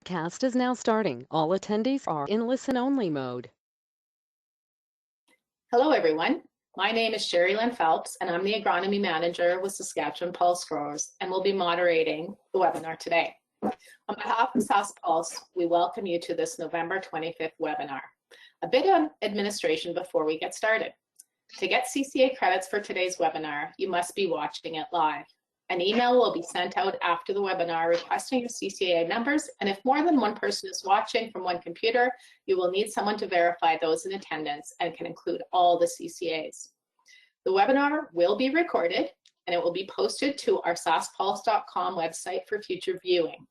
Cast is now starting. All attendees are in listen-only mode. Hello, everyone. My name is Sherry Lynn Phelps, and I'm the Agronomy Manager with Saskatchewan Pulse Growers, and will be moderating the webinar today. On behalf of Sask Pulse, we welcome you to this November 25th webinar. A bit of administration before we get started. To get CCA credits for today's webinar, you must be watching it live. An email will be sent out after the webinar requesting your CCA numbers, and if more than one person is watching from one computer, you will need someone to verify those in attendance and can include all the CCAs. The webinar will be recorded and it will be posted to our saskpulse.com website for future viewing.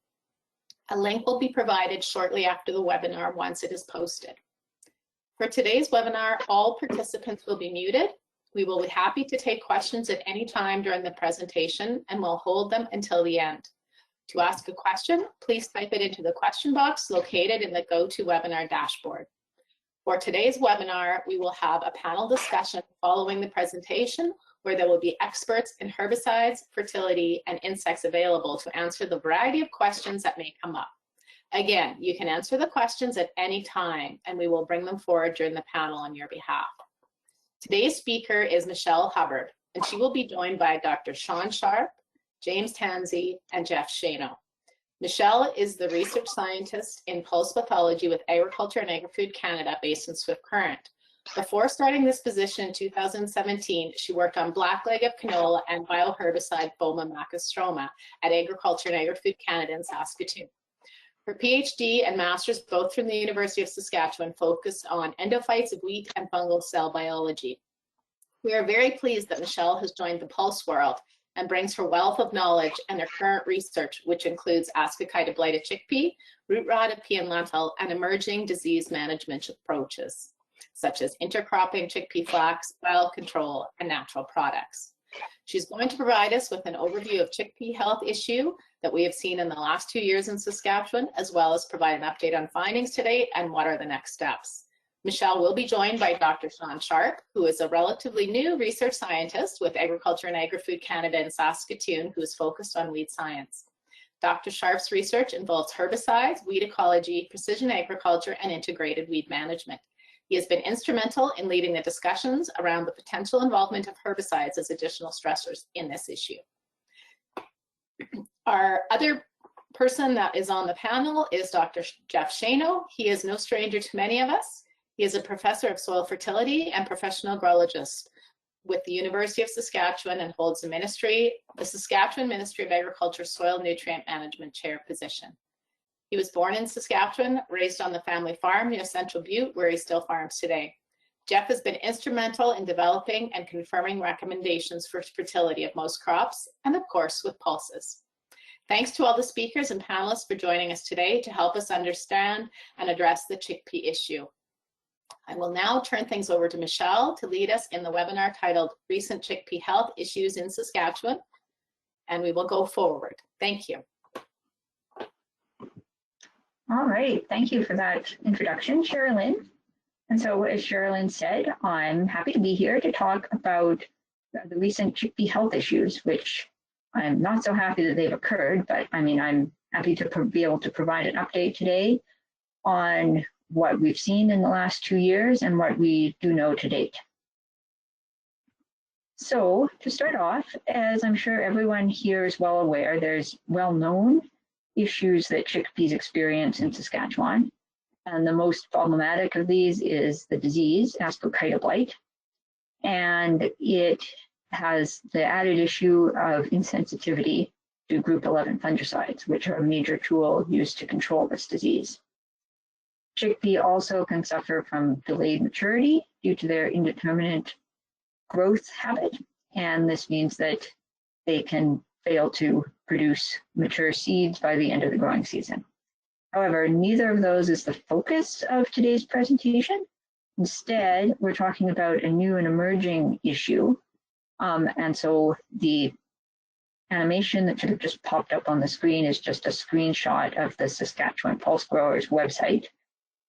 A link will be provided shortly after the webinar once it is posted. For today's webinar, all participants will be muted. We will be happy to take questions at any time during the presentation and we'll hold them until the end. To ask a question, please type it into the question box located in the GoToWebinar dashboard. For today's webinar, we will have a panel discussion following the presentation where there will be experts in herbicides, fertility, and insects available to answer the variety of questions that may come up. Again, you can answer the questions at any time and we will bring them forward during the panel on your behalf. Today's speaker is Michelle Hubbard, and she will be joined by Dr. Sean Sharp, James Tansey, and Jeff Shano. Michelle is the research scientist in Pulse Pathology with Agriculture and Agri-Food Canada based in Swift Current. Before starting this position in 2017, she worked on blackleg of canola and bioherbicide Boma macrostroma at Agriculture and Agri-Food Canada in Saskatchewan. Her PhD and master's, both from the University of Saskatchewan, focused on endophytes of wheat and fungal cell biology. We are very pleased that Michelle has joined the Pulse world and brings her wealth of knowledge and her current research, which includes Ascochyta blighted chickpea, root rot of pea and lentil, and emerging disease management approaches, such as intercropping, chickpea flax, wild control, and natural products. She's going to provide us with an overview of chickpea health issue that we have seen in the last 2 years in Saskatchewan, as well as provide an update on findings to date and what are the next steps. Michelle will be joined by Dr. Sean Sharp, who is a relatively new research scientist with Agriculture and Agri-Food Canada in Saskatoon, who is focused on weed science. Dr. Sharp's research involves herbicides, weed ecology, precision agriculture, and integrated weed management. He has been instrumental in leading the discussions around the potential involvement of herbicides as additional stressors in this issue. Our other person that is on the panel is Dr. Jeff Shano. He is no stranger to many of us. He is a professor of soil fertility and professional agrologist with the University of Saskatchewan and holds the Saskatchewan Ministry of Agriculture Soil Nutrient Management Chair position. He was born in Saskatchewan, raised on the family farm near Central Butte, where he still farms today. Jeff has been instrumental in developing and confirming recommendations for fertility of most crops, and of course with pulses. Thanks to all the speakers and panelists for joining us today to help us understand and address the chickpea issue. I will now turn things over to Michelle to lead us in the webinar titled Recent Chickpea Health Issues in Saskatchewan, and we will go forward. Thank you. All right, thank you for that introduction, Sherilyn. And so as Sherilyn said, I'm happy to be here to talk about the recent chickpea health issues, which I'm not so happy that they've occurred, but I mean, I'm happy to be able to provide an update today on what we've seen in the last 2 years and what we do know to date. So to start off, as I'm sure everyone here is well aware, there's well-known issues that chickpeas experience in Saskatchewan. And the most problematic of these is the disease, Ascochyta blight. And it has the added issue of insensitivity to group 11 fungicides, which are a major tool used to control this disease. Chickpea also can suffer from delayed maturity due to their indeterminate growth habit. And this means that they can fail to produce mature seeds by the end of the growing season. However, neither of those is the focus of today's presentation. Instead, we're talking about a new and emerging issue. And so the animation that should have just popped up on the screen is just a screenshot of the Saskatchewan Pulse Growers website,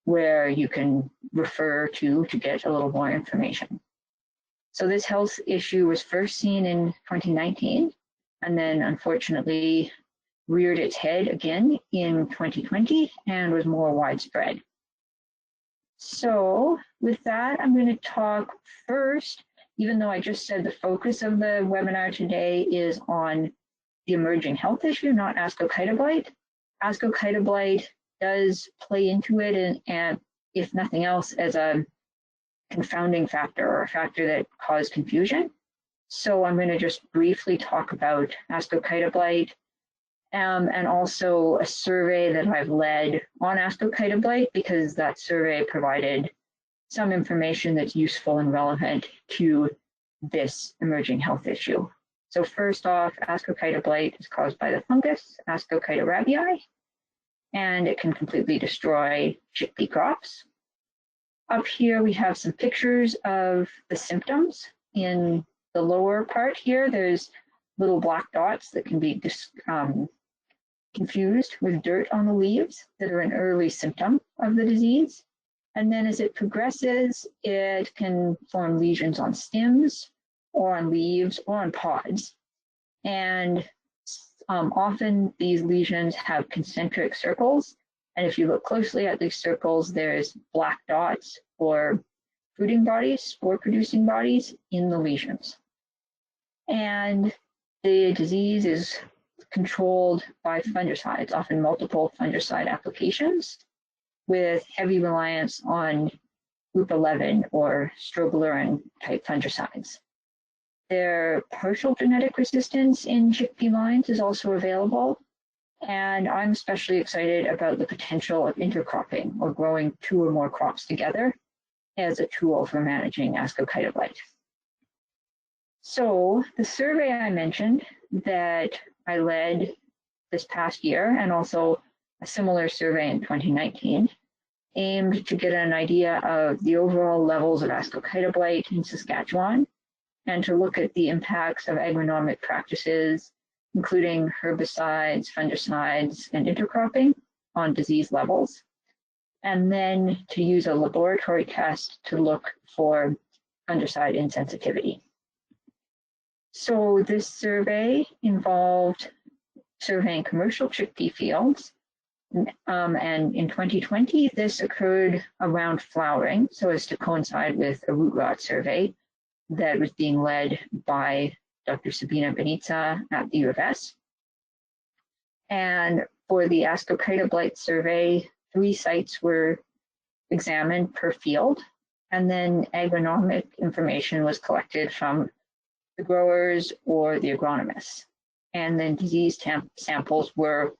where you can refer to get a little more information. So this health issue was first seen in 2019, and then unfortunately reared its head again in 2020 and was more widespread. So with that, I'm going to talk first, even though I just said the focus of the webinar today is on the emerging health issue, not Ascochyta blight. Ascochyta blight does play into it, and if nothing else, as a confounding factor or a factor that caused confusion. So I'm going to just briefly talk about Ascochyta blight and also a survey that I've led on Ascochyta blight, because that survey provided some information that's useful and relevant to this emerging health issue. So first off, Ascochyta blight is caused by the fungus Ascochyta rabii, and it can completely destroy chickpea crops. Up here, we have some pictures of the symptoms. In the lower part here, there's little black dots that can be confused with dirt on the leaves that are an early symptom of the disease. And then as it progresses, it can form lesions on stems or on leaves or on pods. And often these lesions have concentric circles. And if you look closely at these circles, there's black dots or fruiting bodies, spore-producing bodies in the lesions. And the disease is controlled by fungicides, often multiple fungicide applications, with heavy reliance on group 11 or strobilurin type fungicides. Their partial genetic resistance in chickpea lines is also available, and I'm especially excited about the potential of intercropping, or growing 2 or more crops together, as a tool for managing Ascochyta blight. So the survey I mentioned that I led this past year, and also a similar survey in 2019, aimed to get an idea of the overall levels of Ascochyta blight in Saskatchewan, and to look at the impacts of agronomic practices, including herbicides, fungicides, and intercropping on disease levels, and then to use a laboratory test to look for fungicide insensitivity. So this survey involved surveying commercial chickpea fields, and in 2020, this occurred around flowering, so as to coincide with a root rot survey that was being led by Dr. Sabina Benitza at the U of S. And for the Ascochyta blight survey, 3 sites were examined per field, and then agronomic information was collected from the growers or the agronomists. And then disease samples were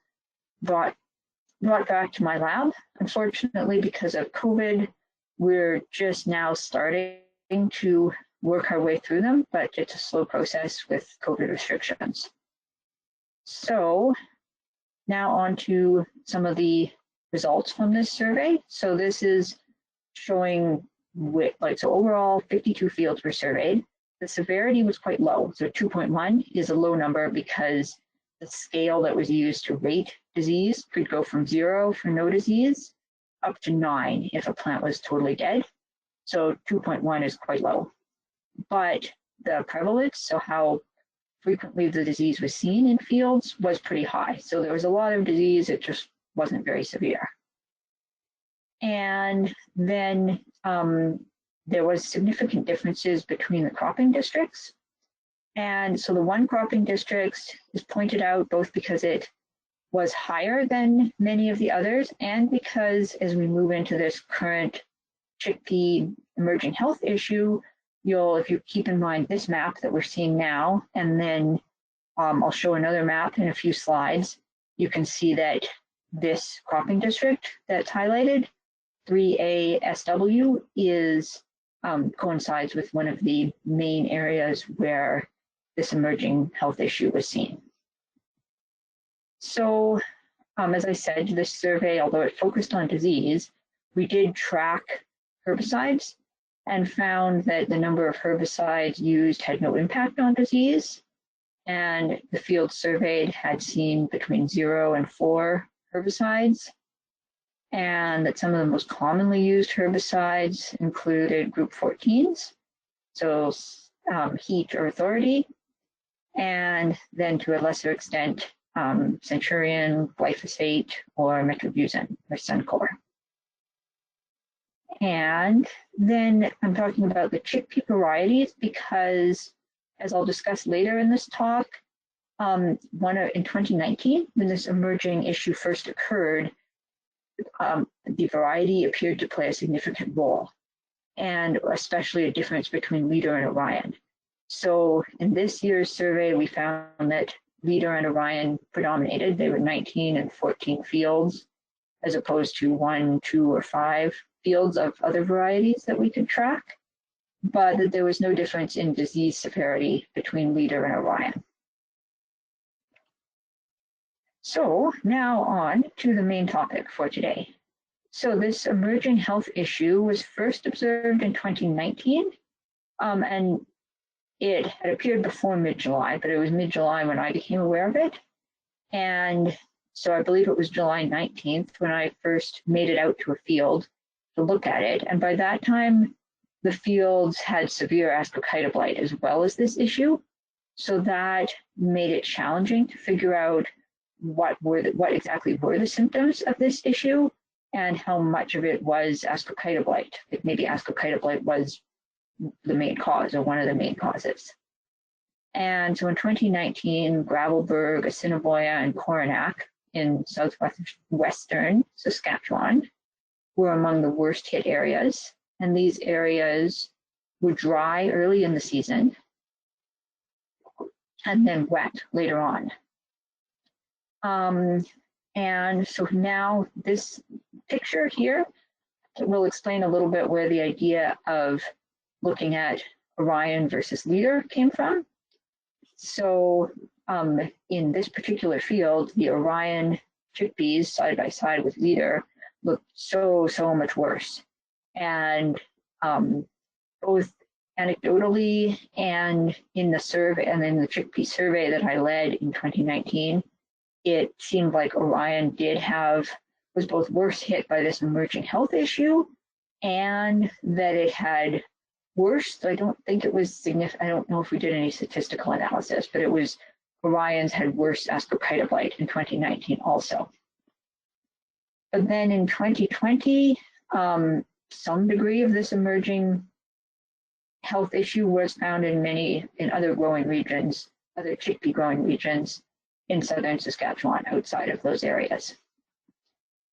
brought back to my lab. Unfortunately, because of COVID, we're just now starting to work our way through them, but it's a slow process with COVID restrictions. So now on to some of the results from this survey. So this is showing, so overall 52 fields were surveyed. The severity was quite low. So 2.1 is a low number because the scale that was used to rate disease could go from 0 for no disease up to 9 if a plant was totally dead. So 2.1 is quite low. But the prevalence, so how frequently the disease was seen in fields, was pretty high. So there was a lot of disease, it just wasn't very severe. And then there was significant differences between the cropping districts. And so the one cropping district is pointed out both because it was higher than many of the others, and because as we move into this current chickpea emerging health issue, if you keep in mind this map that we're seeing now, and then I'll show another map in a few slides, you can see that this cropping district that's highlighted, 3A SW, coincides with one of the main areas where this emerging health issue was seen. So, as I said, this survey, although it focused on disease, we did track herbicides and found that the number of herbicides used had no impact on disease. And the field surveyed had seen between 0 and 4 herbicides, and that some of the most commonly used herbicides included group 14s, so heat or authority, and then to a lesser extent, Centurion, glyphosate, or metribuzin, or Suncor. And then I'm talking about the chickpea varieties because, as I'll discuss later in this talk, in 2019, when this emerging issue first occurred, the variety appeared to play a significant role, and especially a difference between Leader and Orion. So in this year's survey, we found that Leader and Orion predominated. They were 19 and 14 fields, as opposed to 1, 2, or 5 fields of other varieties that we could track, but that there was no difference in disease severity between Leader and Orion. So now on to the main topic for today. So this emerging health issue was first observed in 2019, and it had appeared before mid-July, but it was mid-July when I became aware of it. And so I believe it was July 19th when I first made it out to a field to look at it. And by that time, the fields had severe Ascochyta blight as well as this issue. So that made it challenging to figure out what exactly were the symptoms of this issue and how much of it was Ascochyta blight. Like maybe Ascochyta blight was the main cause or one of the main causes. And so in 2019, Gravelberg, Assiniboia, and Coronach in southwestern Saskatchewan were among the worst hit areas. And these areas were dry early in the season and then wet later on. And so now this picture here will explain a little bit where the idea of looking at Orion versus Leader came from. So in this particular field, the Orion chickpeas side by side with Leader looked so much worse. And both anecdotally and in the survey and in the chickpea survey that I led in 2019, it seemed like Orion was both worse hit by this emerging health issue and that it had worse. I don't think it was significant. I don't know if we did any statistical analysis, but Orion's had worse Ascochyta blight in 2019 also. But then in 2020, some degree of this emerging health issue was found in other growing regions, other chickpea growing regions in southern Saskatchewan outside of those areas.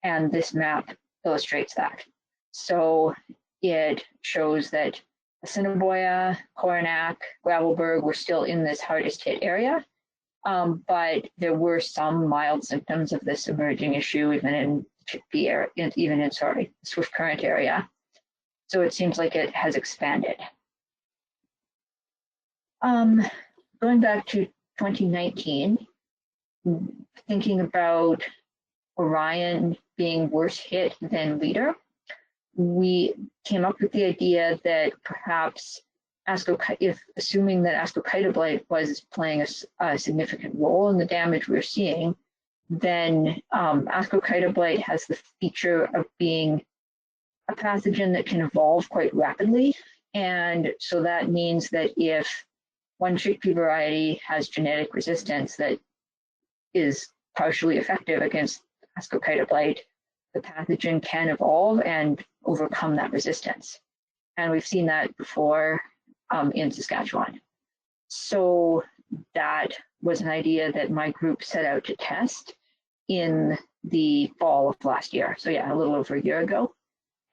And this map illustrates that. So it shows that Assiniboia, Coronach, Gravelberg were still in this hardest hit area, but there were some mild symptoms of this emerging issue even in chickpea, even in Swift Current area. So it seems like it has expanded. Going back to 2019, thinking about Orion being worse hit than Leader, we came up with the idea that perhaps assuming that Ascochyta blight was playing a significant role in the damage we're seeing, then Ascochyta blight has the feature of being a pathogen that can evolve quite rapidly. And so that means that if one chickpea variety has genetic resistance that is partially effective against Ascochyta blight, the pathogen can evolve and overcome that resistance. And we've seen that before in Saskatchewan. So that was an idea that my group set out to test in the fall of last year. So yeah, a little over a year ago.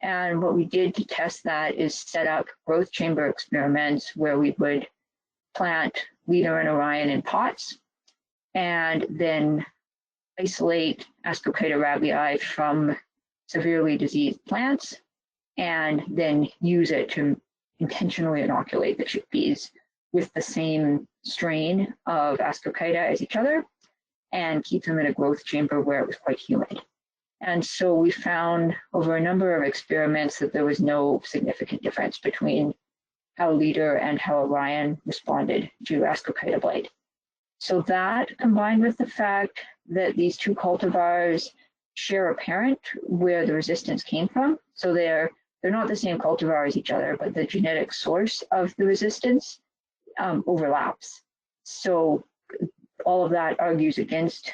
And what we did to test that is set up growth chamber experiments where we would plant Leader and Orion in pots and then isolate Ascochyta rabii from severely diseased plants and then use it to intentionally inoculate the chickpeas with the same strain of Ascochyta as each other and keep them in a growth chamber where it was quite humid. And so we found over a number of experiments that there was no significant difference between how Leader and how Orion responded to Ascochyta blight. So that, combined with the fact that these two cultivars share a parent where the resistance came from, so they're not the same cultivar as each other, but the genetic source of the resistance overlaps. So all of that argues against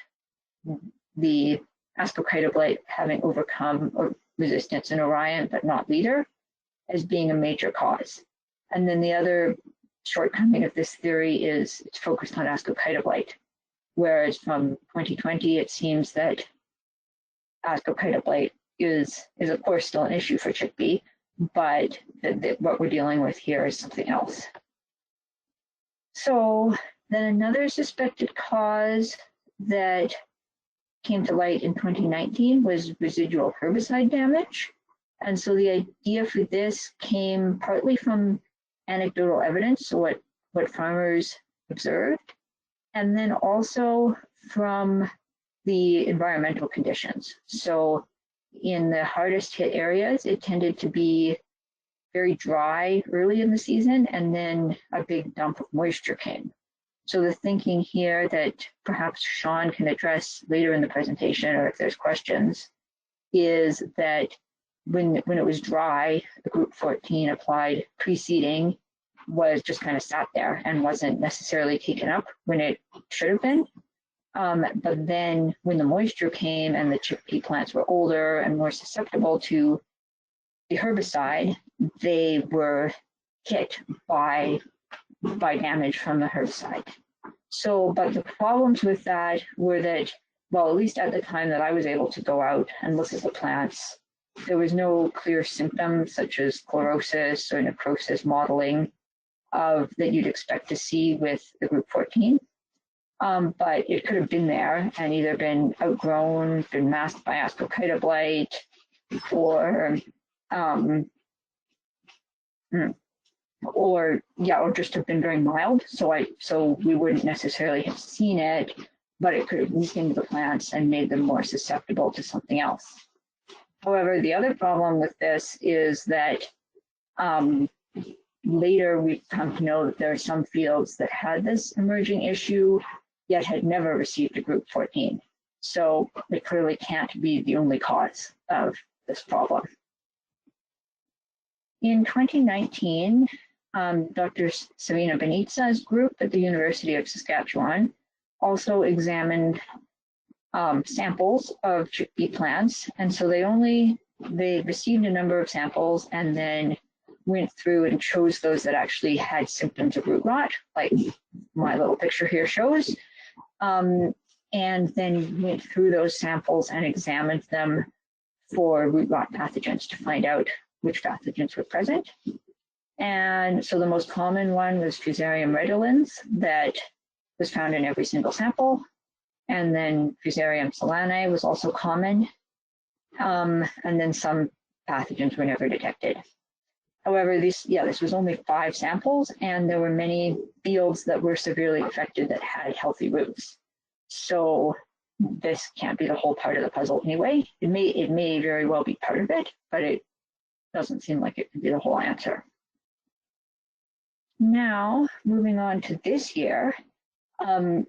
the Ascochyta blight having overcome resistance in Orion, but not leader, as being a major cause. And then the other shortcoming of this theory is it's focused on Ascochyta blight, whereas from 2020, it seems that Ascochyta blight is of course still an issue for chickpea, but what we're dealing with here is something else. So then another suspected cause that came to light in 2019 was residual herbicide damage. And so the idea for this came partly from anecdotal evidence, so what farmers observed, and then also from the environmental conditions. So in the hardest hit areas, it tended to be very dry early in the season, and then a big dump of moisture came. So the thinking here that perhaps Sean can address later in the presentation, or if there's questions, is that when it was dry, the group 14 applied preceding was just kind of sat there and wasn't necessarily taken up when it should have been. But then when the moisture came and the chickpea plants were older and more susceptible to the herbicide, they were hit by damage from the herbicide. So, but the problems with that were that, well, at least at the time that I was able to go out and look at the plants, there was no clear symptoms such as chlorosis or necrosis modeling that you'd expect to see with the group 14. But it could have been there and either been outgrown, been masked by Ascochyta blight, or just have been very mild. So we wouldn't necessarily have seen it, but it could have weakened the plants and made them more susceptible to something else. However, the other problem with this is that later we've come to know that there are some fields that had this emerging issue, yet had never received a group 14. So it clearly can't be the only cause of this problem. In 2019, Dr. Savina Benitza's group at the University of Saskatchewan also examined samples of chickpea plants. And so they received a number of samples and then went through and chose those that actually had symptoms of root rot, like my little picture here shows, and then went through those samples and examined them for root rot pathogens to find out which pathogens were present. And so the most common one was Fusarium redolens that was found in every single sample. And then Fusarium solanae was also common. And then some pathogens were never detected. However, this was only 5 samples, and there were many fields that were severely affected that had healthy roots. So this can't be the whole part of the puzzle anyway. It may very well be part of it, but it doesn't seem like it could be the whole answer. Now, moving on to this year, I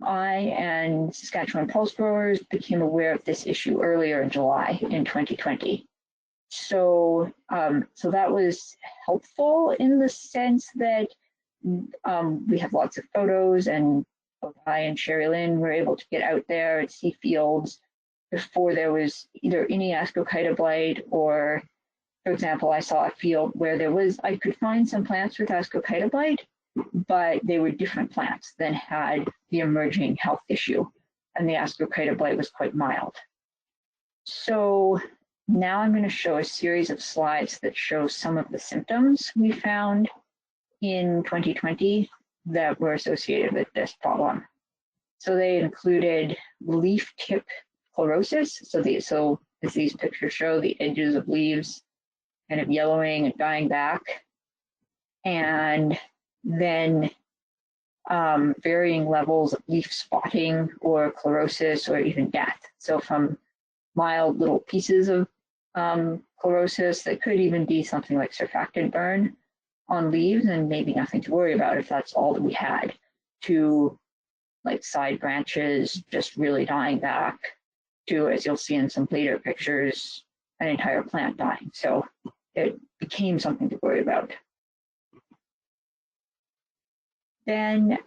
and Saskatchewan pulse growers became aware of this issue earlier in July in 2020. So that was helpful in the sense that we have lots of photos, and both I and Sherry Lynn were able to get out there and see fields before there was either any Ascochyta blight, or, for example, I saw a field where I could find some plants with Ascochyta blight, but they were different plants than had the emerging health issue, and the Ascochyta blight was quite mild. So now I'm going to show a series of slides that show some of the symptoms we found in 2020 that were associated with this problem. So they included leaf tip chlorosis. So as these pictures show, the edges of leaves kind of yellowing and dying back. And then varying levels of leaf spotting or chlorosis or even death. So from mild little pieces of chlorosis that could even be something like surfactant burn on leaves and maybe nothing to worry about if that's all that we had, to like side branches just really dying back, to, as you'll see in some later pictures, an entire plant dying. So it became something to worry about. Then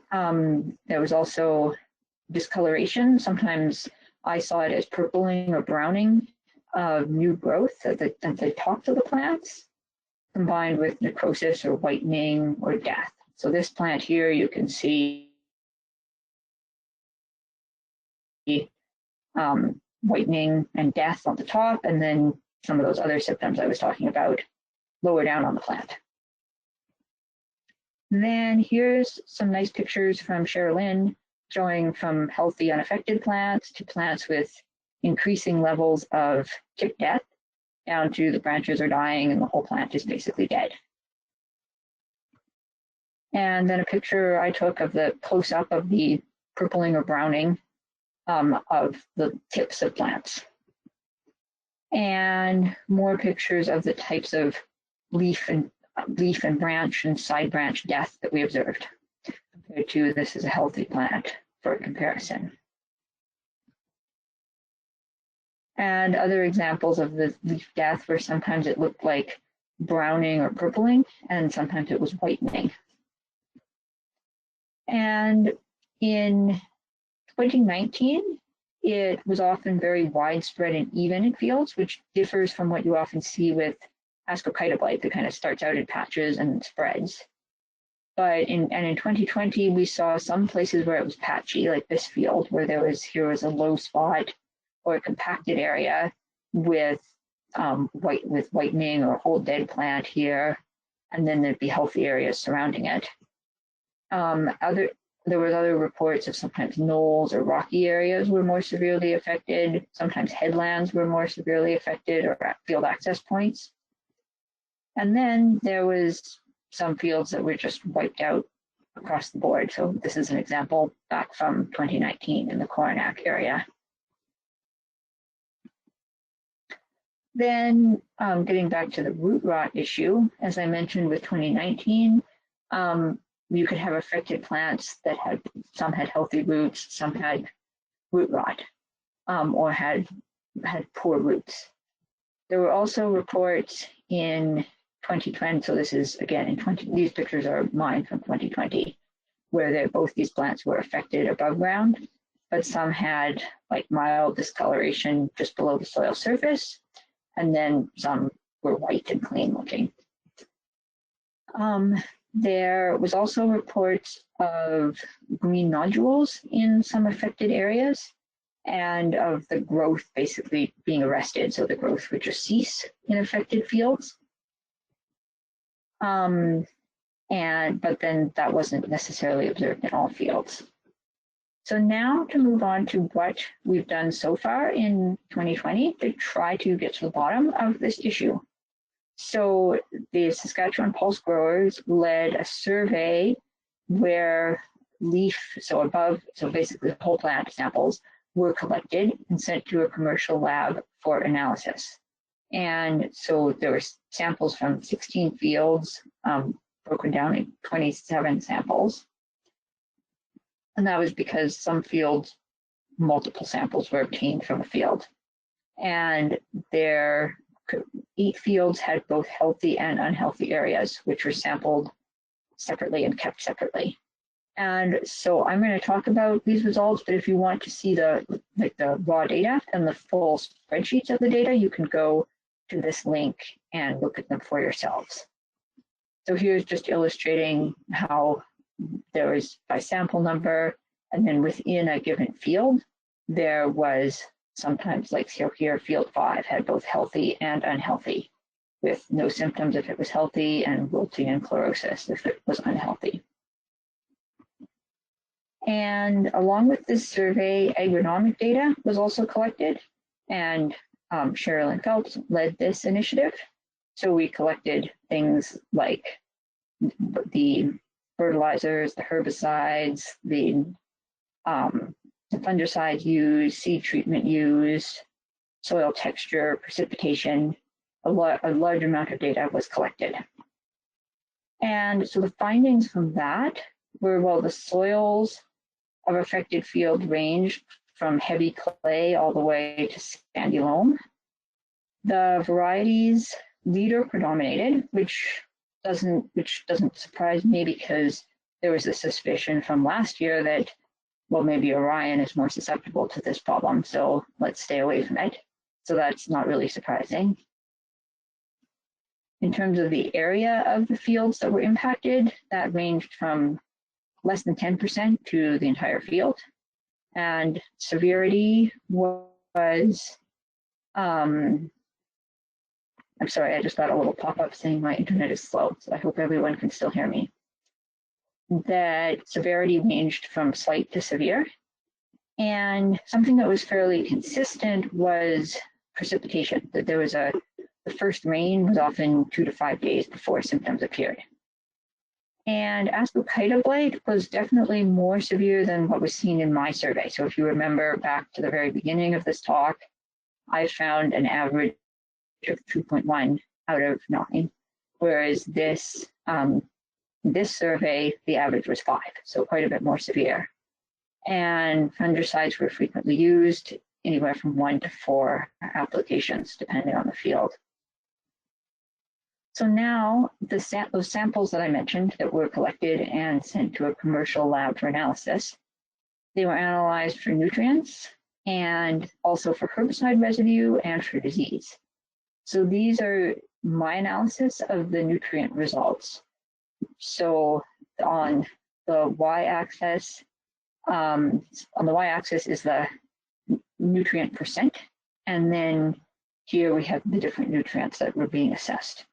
there was also discoloration. Sometimes I saw it as purpling or browning of new growth at the tops of the plants, combined with necrosis or whitening or death. So this plant here, you can see whitening and death on the top, and then some of those other symptoms I was talking about lower down on the plant. Then here's some nice pictures from Sherilyn showing from healthy unaffected plants to plants with increasing levels of tick death down to the branches are dying and the whole plant is basically dead. And then a picture I took of the close-up of the purpling or browning of the tips of plants. And more pictures of the types of leaf and branch and side branch death that we observed, compared to this is a healthy plant for comparison. And other examples of the leaf death where sometimes it looked like browning or purpling, and sometimes it was whitening. And in 2019, it was often very widespread and even in fields, which differs from what you often see with Ascochyta blight that kind of starts out in patches and spreads. But in 2020, we saw some places where it was patchy, like this field, where here was a low spot or a compacted area with whitening or a whole dead plant here, and then there'd be healthy areas surrounding it. There were other reports of sometimes knolls or rocky areas were more severely affected. Sometimes headlands were more severely affected, or field access points. And then there was some fields that were just wiped out across the board. So this is an example back from 2019 in the Coronach area. Then getting back to the root rot issue, as I mentioned with 2019, you could have affected plants that some had healthy roots, some had root rot, or had poor roots. There were also reports in 2020, so this is again these pictures are mine from 2020, where both these plants were affected above ground, but some had like mild discoloration just below the soil surface, and then some were white and clean looking. There was also reports of green nodules in some affected areas and of the growth basically being arrested. So the growth would just cease in affected fields. But then that wasn't necessarily observed in all fields. So now to move on to what we've done so far in 2020 to try to get to the bottom of this issue. So the Saskatchewan Pulse growers led a survey where so basically whole plant samples were collected and sent to a commercial lab for analysis. And so there were samples from 16 fields, broken down in 27 samples. And that was because some fields, multiple samples were obtained from a field. And 8 fields had both healthy and unhealthy areas, which were sampled separately and kept separately. And so I'm going to talk about these results, but if you want to see the raw data and the full spreadsheets of the data, you can go to this link and look at them for yourselves. So here's just illustrating how there was by sample number, and then within a given field, there was sometimes, like here, field 5 had both healthy and unhealthy, with no symptoms if it was healthy and wilting and chlorosis if it was unhealthy. And along with this survey, agronomic data was also collected, and Sherilyn Phelps led this initiative. So we collected things like the fertilizers, the herbicides, the fungicides used, seed treatment used, soil texture, precipitation. A large amount of data was collected. And so the findings from that were, well, the soils of affected fields ranged from heavy clay all the way to sandy loam. The varieties leader predominated, which doesn't surprise me because there was a suspicion from last year that well, maybe Orion is more susceptible to this problem, so let's stay away from it. So that's not really surprising. In terms of the area of the fields that were impacted, that ranged from less than 10% to the entire field. And severity was, I'm sorry, I just got a little pop-up saying my internet is slow, so I hope everyone can still hear me. That severity ranged from slight to severe. And something that was fairly consistent was precipitation, that there was the first rain was often 2 to 5 days before symptoms appeared. And Ascochyta blight was definitely more severe than what was seen in my survey. So if you remember back to the very beginning of this talk, I found an average of 2.1 out of 9, whereas this survey, the average was 5, so quite a bit more severe. And fungicides were frequently used, anywhere from 1 to 4 applications, depending on the field. So now those samples that I mentioned that were collected and sent to a commercial lab for analysis, they were analyzed for nutrients and also for herbicide residue and for disease. So these are my analysis of the nutrient results. So on the y-axis, is the nutrient percent, and then here we have the different nutrients that were being assessed.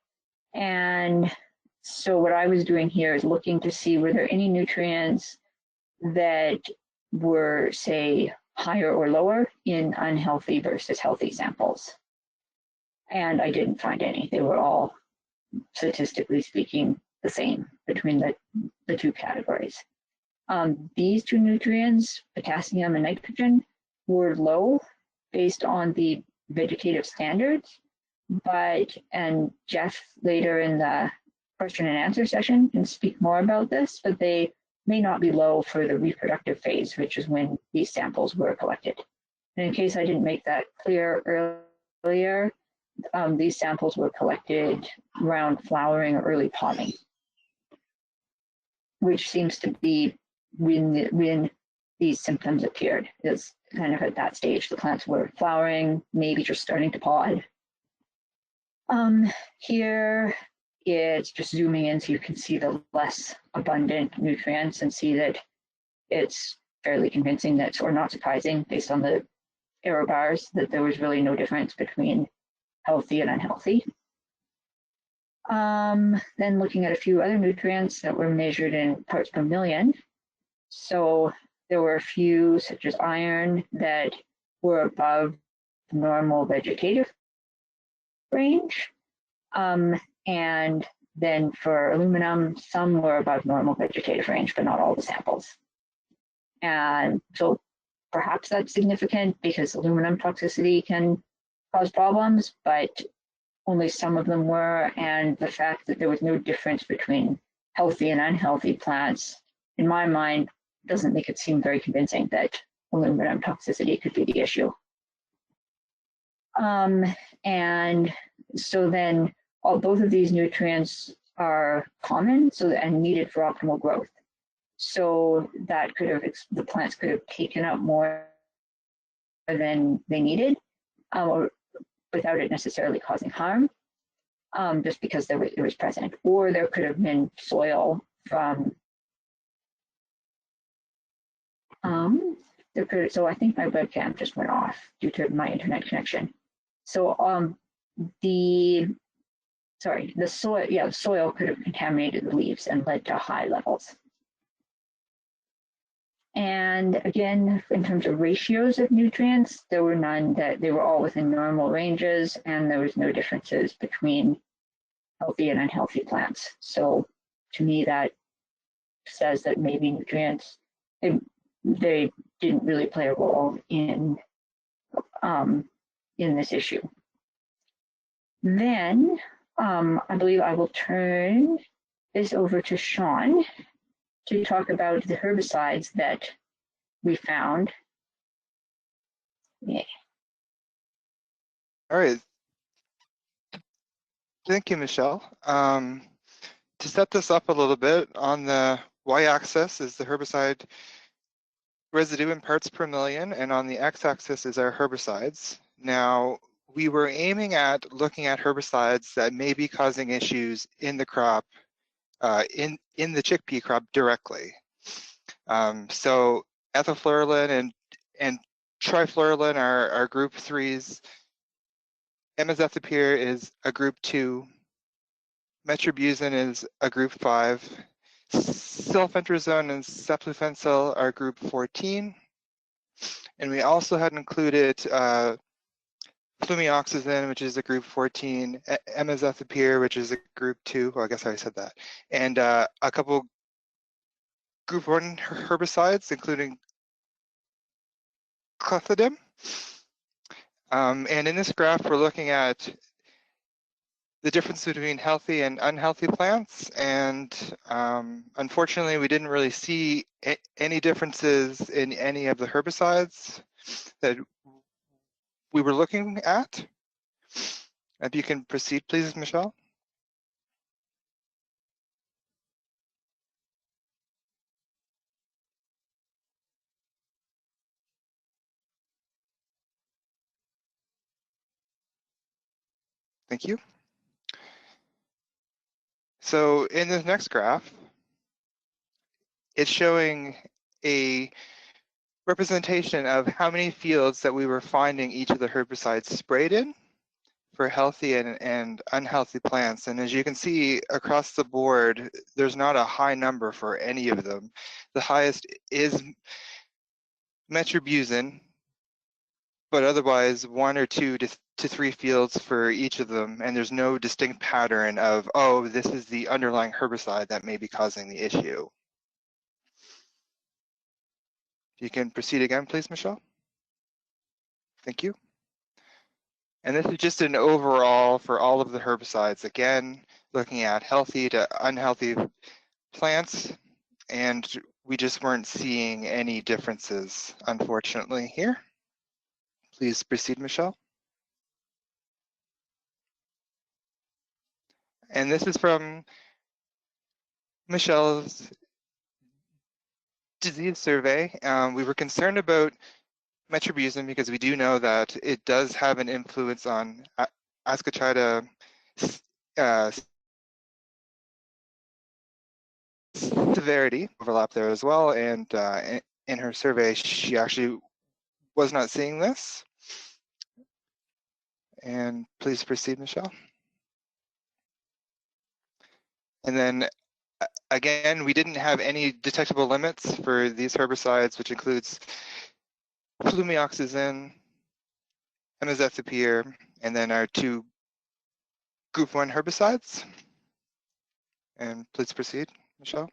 And so what I was doing here is looking to see were there any nutrients that were, say, higher or lower in unhealthy versus healthy samples. And I didn't find any. They were all, statistically speaking, the same between the two categories. These two nutrients, potassium and nitrogen, were low based on the vegetative standards, and Jeff later in the question and answer session can speak more about this, but they may not be low for the reproductive phase, which is when these samples were collected. And in case I didn't make that clear earlier, these samples were collected around flowering or early podding, which seems to be when these symptoms appeared. It's kind of at that stage. The plants were flowering, maybe just starting to pod. Here it's just zooming in so you can see the less abundant nutrients and see that it's fairly convincing that, or not surprising based on the error bars, that there was really no difference between healthy and unhealthy. Then looking at a few other nutrients that were measured in parts per million. So there were a few, such as iron, that were above normal vegetative range. And then for aluminum, some were above normal vegetative range, but not all the samples. And so perhaps that's significant because aluminum toxicity can cause problems, but only some of them were. And the fact that there was no difference between healthy and unhealthy plants, in my mind, doesn't make it seem very convincing that aluminum toxicity could be the issue. And so then both of these nutrients are common and needed for optimal growth. So that the plants could have taken up more than they needed, or without it necessarily causing harm, just because it was present. Or there could have been soil from, so I think my webcam just went off due to my internet connection. So the soil could have contaminated the leaves and led to high levels. And again, in terms of ratios of nutrients, there were none, that they were all within normal ranges, and there was no differences between healthy and unhealthy plants. So to me, that says that maybe nutrients, they didn't really play a role in this issue. Then I believe I will turn this over to Sean to talk about the herbicides that we found. Yeah. All right. Thank you, Michelle. To set this up a little bit, on the y-axis is the herbicide residue in parts per million, and on the x-axis is our herbicides. Now, we were aiming at looking at herbicides that may be causing issues in the crop, in the chickpea crop directly. So ethylfluralin and trifluralin are group 3s. Imazethapyr is a group 2. Metribuzin is a group 5. Sulfentrazone and ceplufencil are group 14. And we also had included flumioxazin, which is a group 14, imazethapyr, which is a group 2. Well, I guess I said that. And a couple group 1 herbicides, including clethodim. And in this graph, we're looking at the difference between healthy and unhealthy plants. And unfortunately, we didn't really see any differences in any of the herbicides that we were looking at. If you can proceed, please, Michelle. Thank you. So in this next graph, it's showing a representation of how many fields that we were finding each of the herbicides sprayed in for healthy and unhealthy plants. And as you can see across the board, there's not a high number for any of them. The highest is metribuzin, but otherwise 1 or 2 to 3 fields for each of them. And there's no distinct pattern of, oh, this is the underlying herbicide that may be causing the issue. You can proceed again, please, Michelle. Thank you. And this is just an overall for all of the herbicides. Again, looking at healthy to unhealthy plants, and we just weren't seeing any differences, unfortunately, here. Please proceed, Michelle. And this is from Michelle's disease survey. We were concerned about metribuzin because we do know that it does have an influence on Ascochyta severity overlap there as well. And in her survey, she actually was not seeing this. And please proceed, Michelle. And then again, we didn't have any detectable limits for these herbicides, which includes flumioxazin, imazethapyr, and then our 2 group 1 herbicides. And please proceed, Michelle.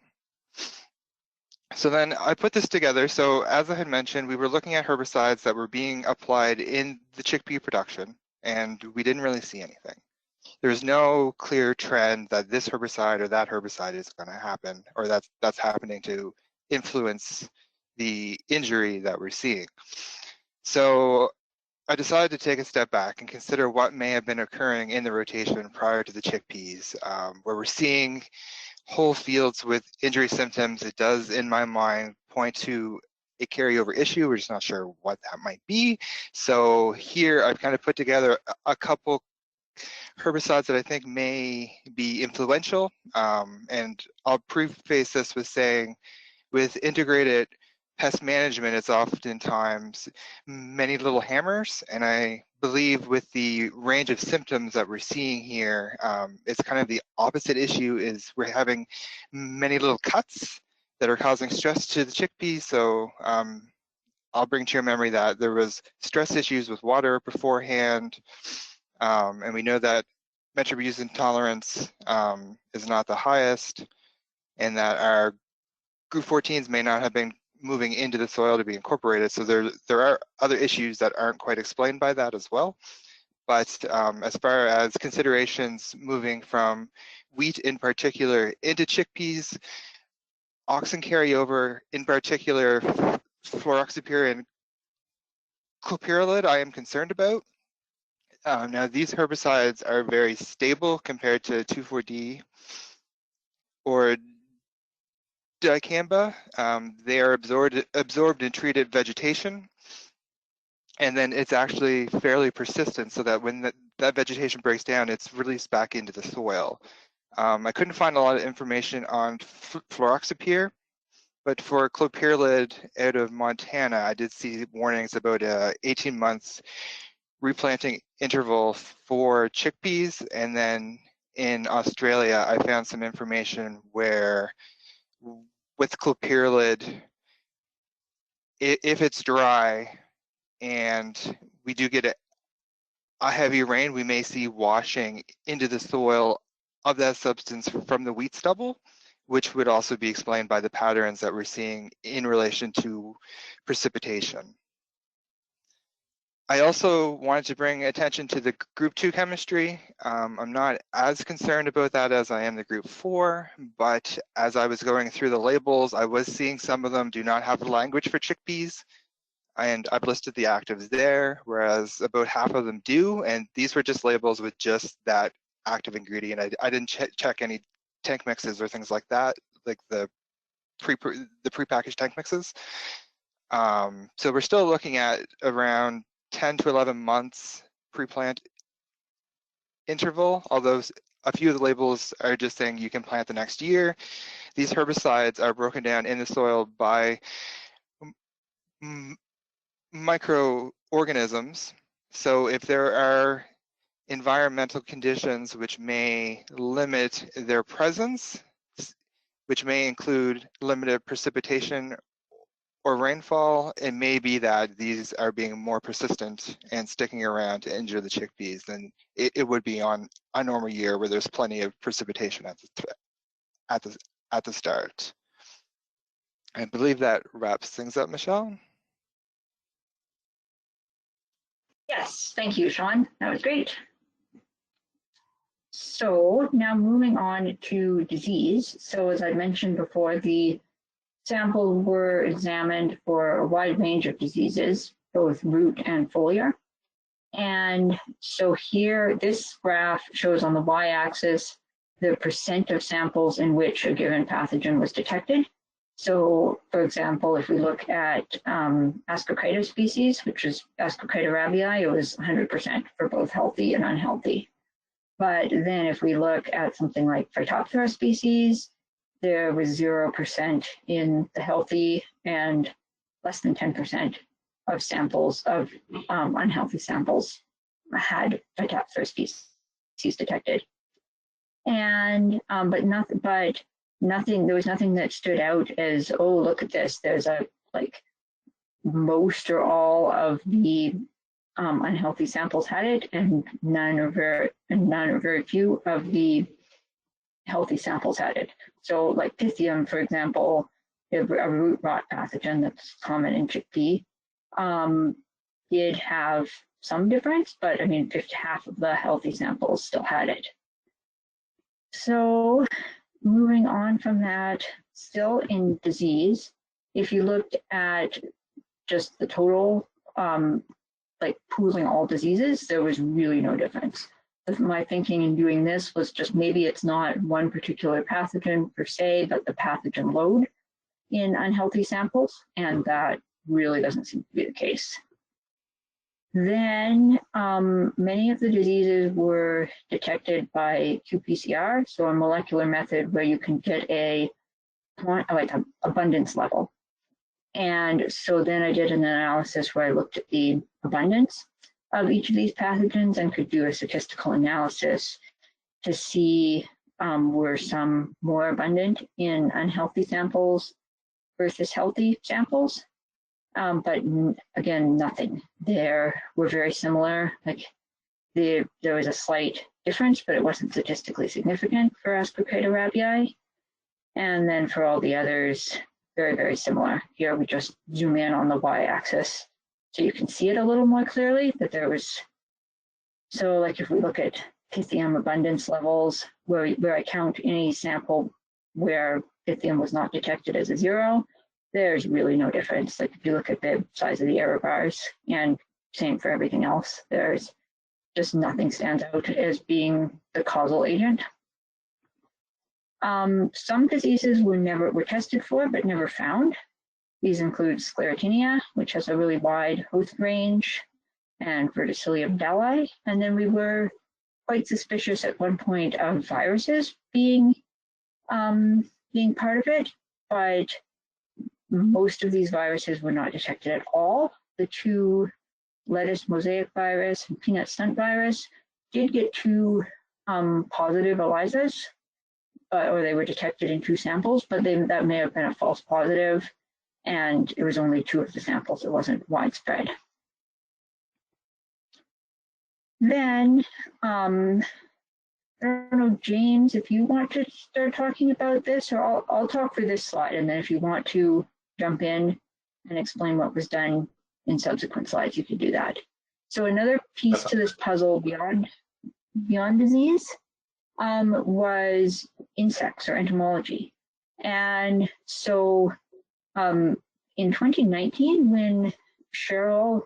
So then I put this together. So as I had mentioned, we were looking at herbicides that were being applied in the chickpea production, and we didn't really see anything. There's no clear trend that this herbicide or that herbicide is going to happen, or that's happening to influence the injury that we're seeing. So I decided to take a step back and consider what may have been occurring in the rotation prior to the chickpeas, where we're seeing whole fields with injury symptoms. It does, in my mind, point to a carryover issue. We're just not sure what that might be. So here I've kind of put together a couple herbicides that I think may be influential. And I'll preface this with saying, with integrated pest management, it's oftentimes many little hammers. And I believe with the range of symptoms that we're seeing here, it's kind of the opposite issue. Is we're having many little cuts that are causing stress to the chickpea. So I'll bring to your memory that there was stress issues with water beforehand. And we know that metribuzin tolerance is not the highest, and that our group 14s may not have been moving into the soil to be incorporated. So there are other issues that aren't quite explained by that as well. But as far as considerations moving from wheat in particular into chickpeas, oxen carryover in particular, fluroxypyr and clopyralid, I am concerned about. Now these herbicides are very stable compared to 2,4-D or dicamba. They are absorbed in treated vegetation, and then it's actually fairly persistent, so that when that vegetation breaks down, it's released back into the soil. I couldn't find a lot of information on fluroxypyr, but for clopyralid out of Montana, I did see warnings about 18 months replanting interval for chickpeas. And then in Australia, I found some information where with clopyralid, if it's dry and we do get a heavy rain, we may see washing into the soil of that substance from the wheat stubble, which would also be explained by the patterns that we're seeing in relation to precipitation. I also wanted to bring attention to the group 2 chemistry. I'm not as concerned about that as I am the group 4, but as I was going through the labels, I was seeing some of them do not have the language for chickpeas, and I've listed the actives there, whereas about half of them do, and these were just labels with just that active ingredient. I didn't check any tank mixes or things like that, like the prepackaged tank mixes. So we're still looking at around 10 to 11 months pre-plant interval, although a few of the labels are just saying you can plant the next year. These herbicides are broken down in the soil by microorganisms. So if there are environmental conditions which may limit their presence, which may include limited precipitation or rainfall, it may be that these are being more persistent and sticking around to injure the chickpeas than it would be on a normal year where there's plenty of precipitation at the start. I believe that wraps things up, Michelle. Yes, thank you, Sean. That was great. So now moving on to disease. So as I mentioned before, the samples were examined for a wide range of diseases, both root and foliar. And so here, this graph shows on the y-axis the percent of samples in which a given pathogen was detected. So for example, if we look at Ascochyta species, which is Ascochyta rabii, it was 100% for both healthy and unhealthy. But then if we look at something like Phytophthora species, there was 0% in the healthy and less than 10% of samples of unhealthy samples had Phytophthora species detected. And but nothing, there was nothing that stood out as, oh, look at this. There's a like most or all of the unhealthy samples had it, and none or very few of the healthy samples had it. So like Pythium, for example, a root rot pathogen that's common in chickpea, did have some difference, but I mean, half of the healthy samples still had it. So moving on from that, still in disease, if you looked at just the total, like pooling all diseases, there was really no difference. My thinking in doing this was just maybe it's not one particular pathogen per se, but the pathogen load in unhealthy samples, and that really doesn't seem to be the case. Then many of the diseases were detected by qPCR, so a molecular method where you can get a abundance level. And so then I did an analysis where I looked at the abundance of each of these pathogens and could do a statistical analysis to see were some more abundant in unhealthy samples versus healthy samples. But again, nothing. They were very similar. Like there was a slight difference, but it wasn't statistically significant for Ascochyta rabii. And then for all the others, very, very similar. Here we just zoom in on the y-axis so you can see it a little more clearly that there was. So like if we look at Pythium abundance levels, where I count any sample where Pythium was not detected as a 0, there's really no difference. Like if you look at the size of the error bars, and same for everything else, there's just nothing stands out as being the causal agent. Some diseases were tested for but never found. These include sclerotinia, which has a really wide host range, and verticillium dalli. And then we were quite suspicious at one point of viruses being part of it, but most of these viruses were not detected at all. The two lettuce mosaic virus and peanut stunt virus did get two positive ELISAs, or they were detected in 2 samples, but that may have been a false positive, and it was only 2 of the samples. It wasn't widespread. Then, I don't know, James, if you want to start talking about this, or I'll talk for this slide, and then if you want to jump in and explain what was done in subsequent slides, you can do that. So another piece to this puzzle beyond disease was insects or entomology. And so in 2019, when Cheryl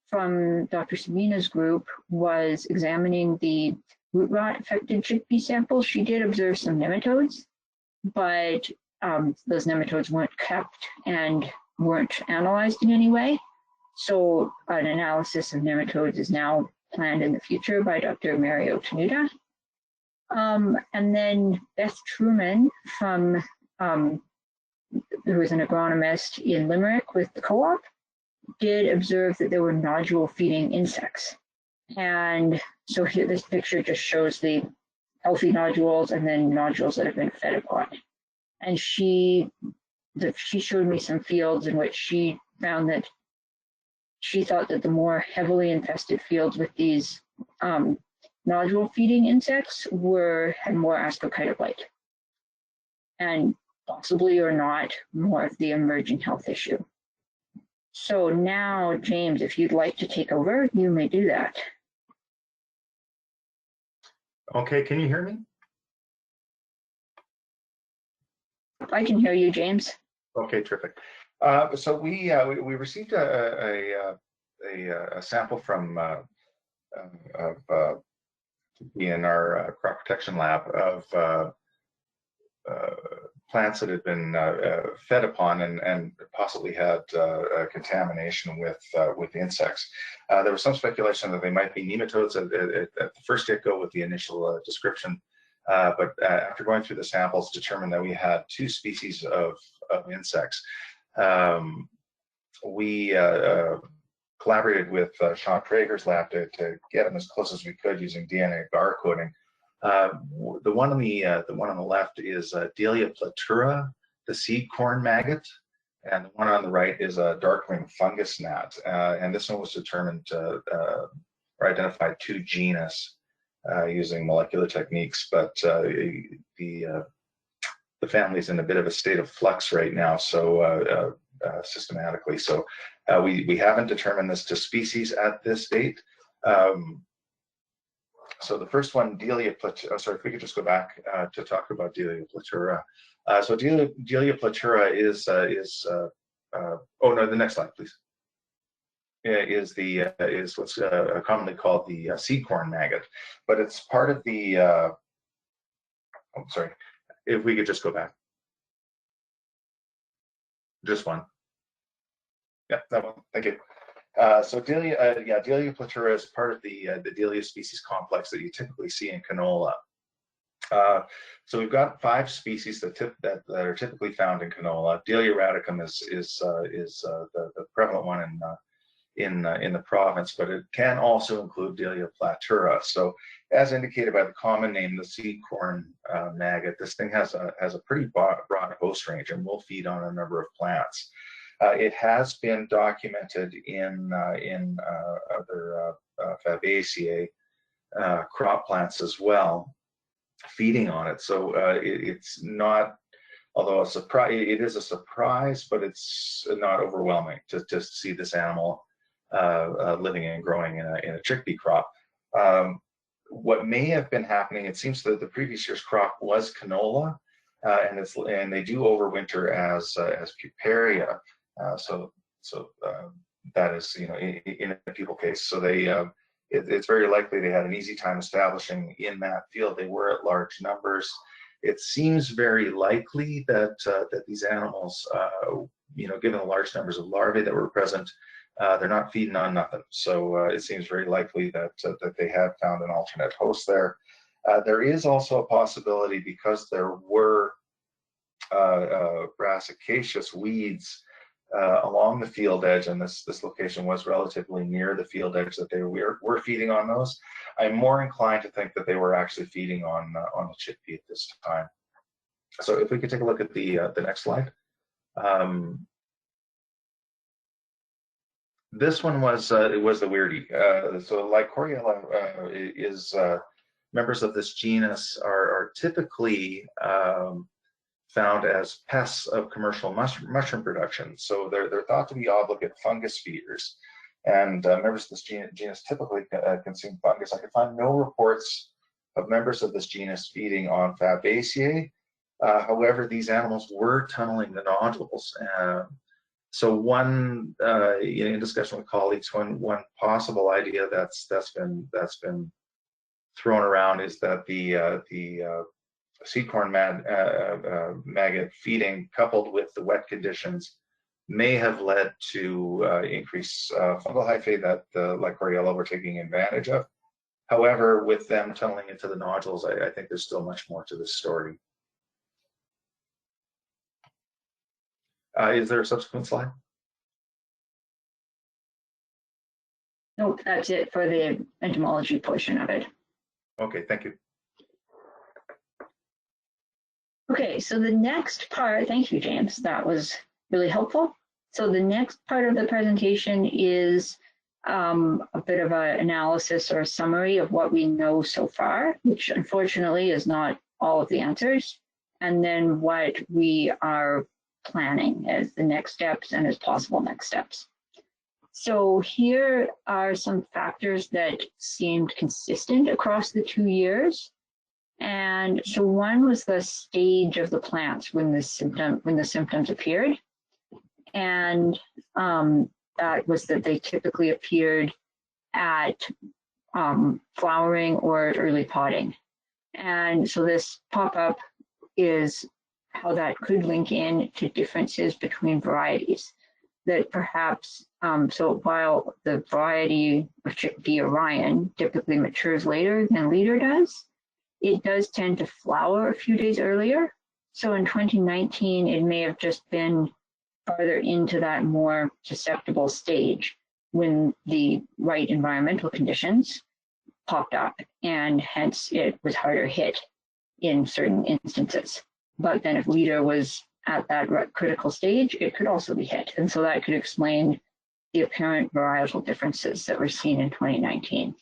from Dr. Sabina's group was examining the root rot affected chickpea samples, she did observe some nematodes, but those nematodes weren't kept and weren't analyzed in any way. So an analysis of nematodes is now planned in the future by Dr. Mario Tenuta. And then Beth Truman from, who was an agronomist in Limerick with the co-op, did observe that there were nodule feeding insects. And so here, this picture just shows the healthy nodules and then nodules that have been fed upon. And she showed me some fields in which she found that she thought that the more heavily infested fields with these nodule feeding insects had more Ascochyta blight, and possibly or not more of the emerging health issue. So now, James, if you'd like to take over, you may do that. Okay, can you hear me? I can hear you, James. Okay, terrific. So we received a sample from in our crop protection lab of plants that had been fed upon and possibly had contamination with insects. There was some speculation that they might be nematodes at the first get-go with the initial description, but after going through the samples, determined that we had 2 species of insects. We collaborated with Sean Prager's lab to get them as close as we could using DNA agar coding. The one on the left is Delia platura, the seed corn maggot, and the one on the right is a darkling fungus gnat. And this one was determined or identified 2 genus using molecular techniques, but the family's in a bit of a state of flux right now, so systematically. So we haven't determined this to species at this date. So the first one, Delia platura, sorry, if we could just go back to talk about Delia platura. So Delia platura is oh no, the next slide, please. Is what's commonly called the seed corn maggot, but it's part of the, oh, sorry, if we could just go back. Just one. Yeah, that one, thank you. So Delia platura is part of the Delia species complex that you typically see in canola. So we've got 5 species that are typically found in canola. Delia radicum is the prevalent one in the province, but it can also include Delia platura. So as indicated by the common name, the seed corn maggot, this thing has a pretty broad host range and will feed on a number of plants. It has been documented in other Fabaceae crop plants as well, feeding on it. So it's not, although it is a surprise, but it's not overwhelming to see this animal living and growing in a chickpea crop. What may have been happening, it seems that the previous year's crop was canola, and they do overwinter as puparia. So that is, in a people case. So it's very likely they had an easy time establishing in that field. They were at large numbers, it seems very likely that that these animals, you know, given the large numbers of larvae that were present, they're not feeding on nothing. So it seems very likely that that they have found an alternate host there. There is also a possibility, because there were brassicaceous weeds along the field edge, and this location was relatively near the field edge, that they were feeding on those. I'm more inclined to think that they were actually feeding on the chickpea at this time. So if we could take a look at the next slide. This one was it was the weirdie. So Lycoriella is members of this genus are typically found as pests of commercial mushroom production. So they're thought to be obligate fungus feeders, and members of this genus typically consume fungus. I could find no reports of members of this genus feeding on Fabaceae. However, these animals were tunneling the nodules. So one, you know, in discussion with colleagues, one possible idea that's been thrown around is that the seed corn maggot feeding, coupled with the wet conditions, may have led to increased fungal hyphae that the Lycoriella were taking advantage of. However, with them tunneling into the nodules, I think there's still much more to this story. Is there a subsequent slide? Nope, that's it for the entomology portion of it. Okay, thank you. Okay, so the next part, thank you, James, that was really helpful. So the next part of the presentation is a bit of an analysis or a summary of what we know so far, which unfortunately is not all of the answers, and then what we are planning as the next steps and as possible next steps. So here are some factors that seemed consistent across the 2 years. And so one was the stage of the plants when the symptoms appeared. And that was that they typically appeared at flowering or early potting. And so this pop-up is how that could link in to differences between varieties. That perhaps, so while the variety of Chickpea Orion typically matures later than Leader does, it does tend to flower a few days earlier. So in 2019, it may have just been farther into that more susceptible stage when the right environmental conditions popped up, and hence it was harder hit in certain instances. But then if Leader was at that critical stage, it could also be hit. And so that could explain the apparent varietal differences that were seen in 2019.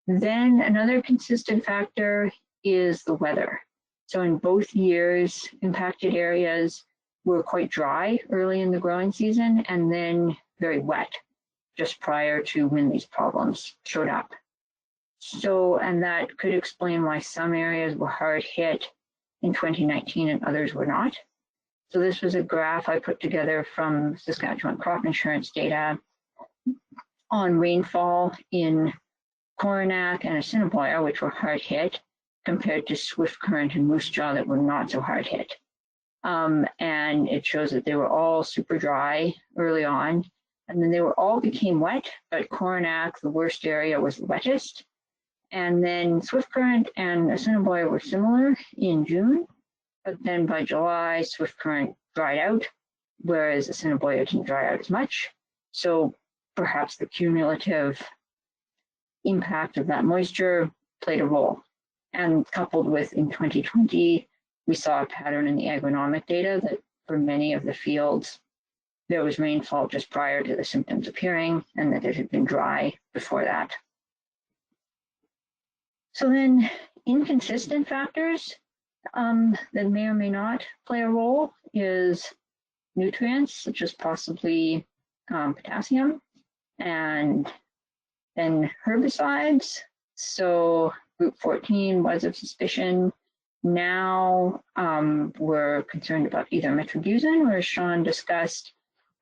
Then another consistent factor is the weather. So in both years, impacted areas were quite dry early in the growing season and then very wet just prior to when these problems showed up. So, and that could explain why some areas were hard hit in 2019 and others were not. So this was a graph I put together from Saskatchewan crop insurance data on rainfall in Coronach and Assiniboia, which were hard hit, compared to Swift Current and Moose Jaw that were not so hard hit. And it shows that they were all super dry early on, and then they were all became wet, but Coronach, the worst area, was the wettest. And then Swift Current and Assiniboia were similar in June, but then by July, Swift Current dried out, whereas Assiniboia didn't dry out as much. So perhaps the cumulative impact of that moisture played a role. And coupled with in 2020, we saw a pattern in the agronomic data that for many of the fields, there was rainfall just prior to the symptoms appearing, and that it had been dry before that. So then inconsistent factors that may or may not play a role is nutrients, such as possibly potassium, and then herbicides. So group 14 was of suspicion. Now we're concerned about either metribuzin, or as Sean discussed,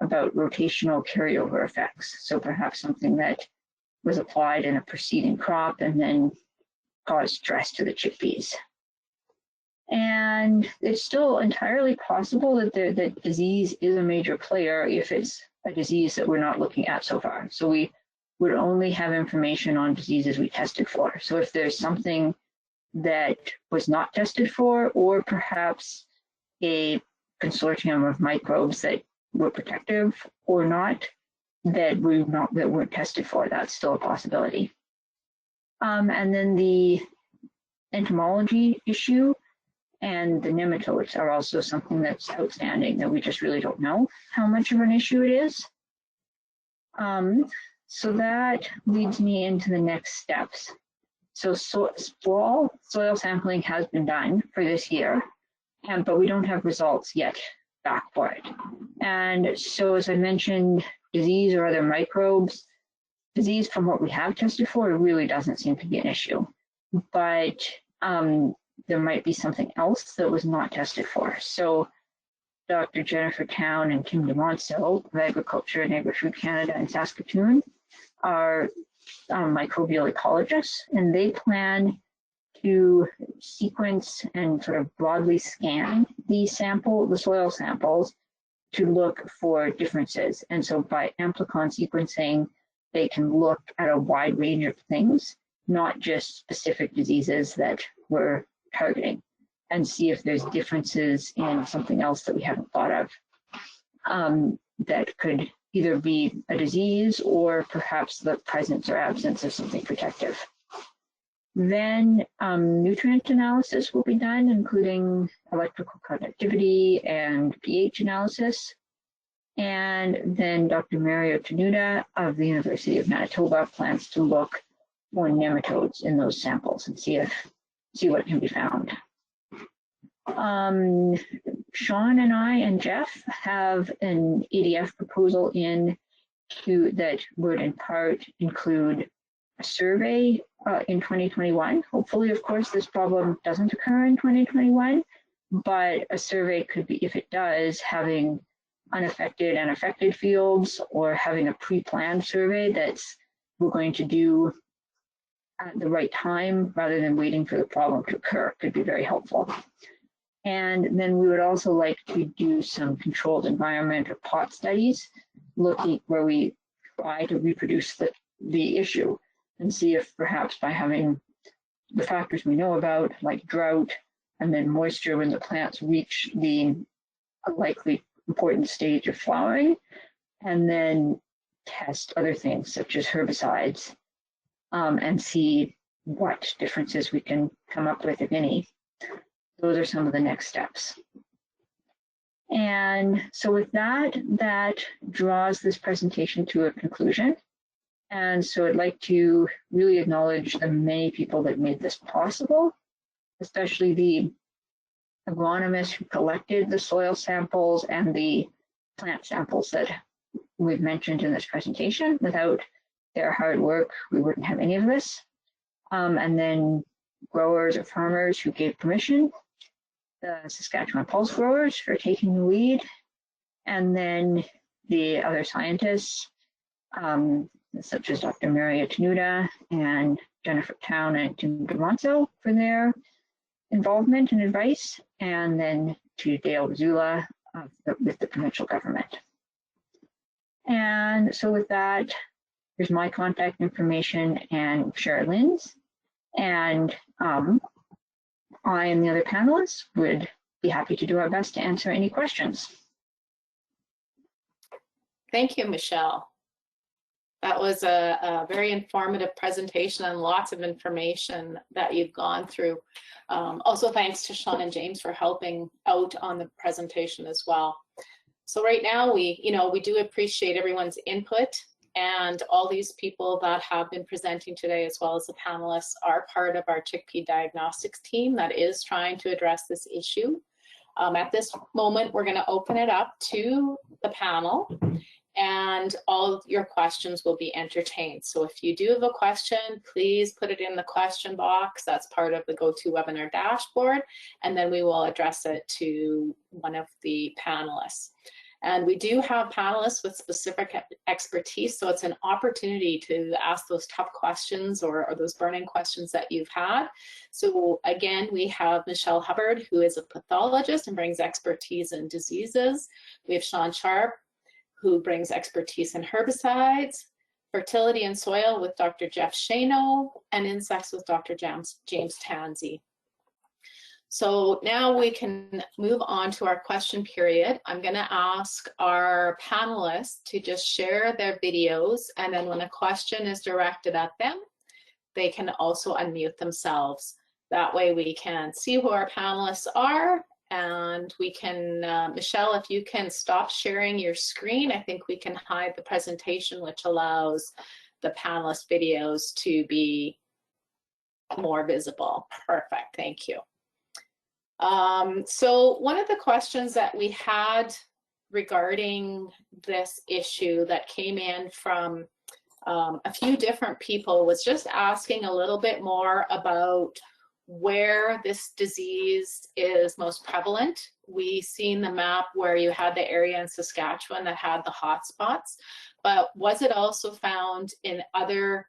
about rotational carryover effects. So perhaps something that was applied in a preceding crop and then caused stress to the chickpeas. And it's still entirely possible that that disease is a major player if it's a disease that we're not looking at so far. So we would only have information on diseases we tested for. So if there's something that was not tested for, or perhaps a consortium of microbes that were protective or not, that weren't tested for, that's still a possibility. And then the entomology issue and the nematodes are also something that's outstanding that we just really don't know how much of an issue it is. So that leads me into the next steps. So soil sampling has been done for this year, but we don't have results yet back for it. And so as I mentioned, disease or other microbes, disease from what we have tested for, it really doesn't seem to be an issue. But there might be something else that was not tested for. So Dr. Jennifer Town and Kim DeMontso of Agriculture and Agri-Food Canada in Saskatchewan are microbial ecologists, and they plan to sequence and sort of broadly scan the soil samples to look for differences. And so by amplicon sequencing, they can look at a wide range of things, not just specific diseases that we're targeting, and see if there's differences in something else that we haven't thought of that could either be a disease or perhaps the presence or absence of something protective. Then nutrient analysis will be done, including electrical conductivity and pH analysis. And then Dr. Mario Tenuta of the University of Manitoba plans to look for nematodes in those samples and see what can be found. Sean and I and Jeff have an ADF proposal that would in part include a survey in 2021. Hopefully, of course, this problem doesn't occur in 2021, but a survey could be, if it does, having unaffected and affected fields, or having a pre-planned survey that's we're going to do at the right time rather than waiting for the problem to occur could be very helpful. And then we would also like to do some controlled environment or pot studies, looking where we try to reproduce the issue and see if perhaps by having the factors we know about, like drought and then moisture when the plants reach the likely important stage of flowering, and then test other things such as herbicides and see what differences we can come up with, if any. Those are some of the next steps. And so with that draws this presentation to a conclusion. And so I'd like to really acknowledge the many people that made this possible, especially the agronomists who collected the soil samples and the plant samples that we've mentioned in this presentation. Without their hard work, we wouldn't have any of this. And then growers or farmers who gave permission, the Saskatchewan Pulse growers for taking the lead, and then the other scientists, such as Dr. Maria Tenuta and Jennifer Town and Tim DeMontso for their involvement and advice, and then to Dale Rizzula with the provincial government. And so with that, here's my contact information and Sherilyn's. And I and the other panelists would be happy to do our best to answer any questions. Thank you, Michelle. That was a very informative presentation and lots of information that you've gone through. Also, thanks to Sean and James for helping out on the presentation as well. So right now, we do appreciate everyone's input, and all these people that have been presenting today, as well as the panelists, are part of our chickpea diagnostics team that is trying to address this issue. At this moment, we're going to open it up to the panel, and all of your questions will be entertained. So if you do have a question, please put it in the question box. That's part of the GoToWebinar dashboard, and then we will address it to one of the panelists. And we do have panelists with specific expertise, so it's an opportunity to ask those tough questions or those burning questions that you've had. So again, we have Michelle Hubbard, who is a pathologist and brings expertise in diseases. We have Sean Sharp, who brings expertise in herbicides, fertility and soil with Dr. Jeff Shano, and insects with Dr. James Tansey. So now we can move on to our question period. I'm going to ask our panelists to just share their videos, and then when a question is directed at them, they can also unmute themselves. That way we can see who our panelists are, and we can, Michelle, if you can stop sharing your screen, I think we can hide the presentation, which allows the panelist videos to be more visible. Perfect, thank you. So one of the questions that we had regarding this issue that came in from a few different people was just asking a little bit more about where this disease is most prevalent. We seen the map where you had the area in Saskatchewan that had the hot spots, but was it also found in other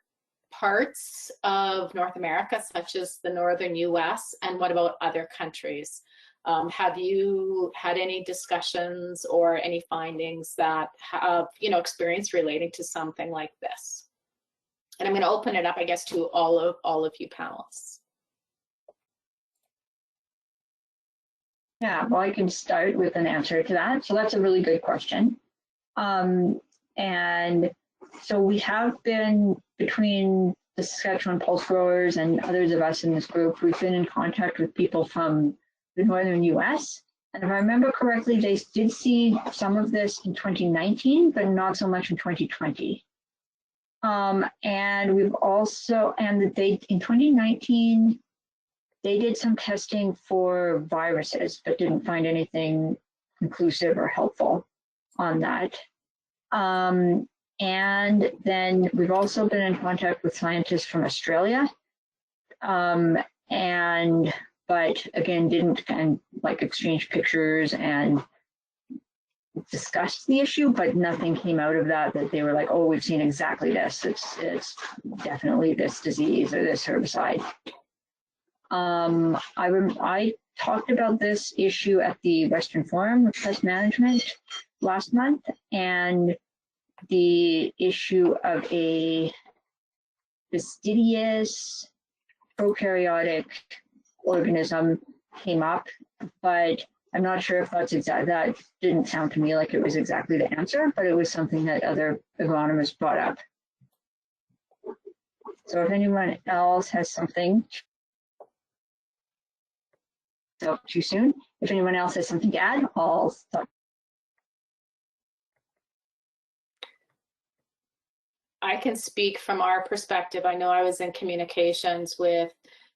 parts of North America, such as the northern US, and what about other countries? Have you had any discussions or any findings that have, experience relating to something like this? And I'm going to open it up, I guess, to all of you panelists. Yeah, well, I can start with an answer to that. So that's a really good question. And so we have been, between the Saskatchewan pulse growers and others of us in this group, we've been in contact with people from the northern US. And if I remember correctly, they did see some of this in 2019, but not so much in 2020. And we've also, in 2019, they did some testing for viruses, but didn't find anything conclusive or helpful on that. And then we've also been in contact with scientists from Australia, but again, didn't exchange pictures and discuss the issue, but nothing came out of that they were like, oh, we've seen exactly this. It's definitely this disease or this herbicide. I talked about this issue at the Western Forum of Pest Management last month, and the issue of a fastidious prokaryotic organism came up, but I'm not sure if that's exact. That didn't sound to me like it was exactly the answer, but it was something that other agronomists brought up. So if anyone else has something, so too soon. If anyone else has something to add, I'll stop. I can speak from our perspective. I know I was in communications with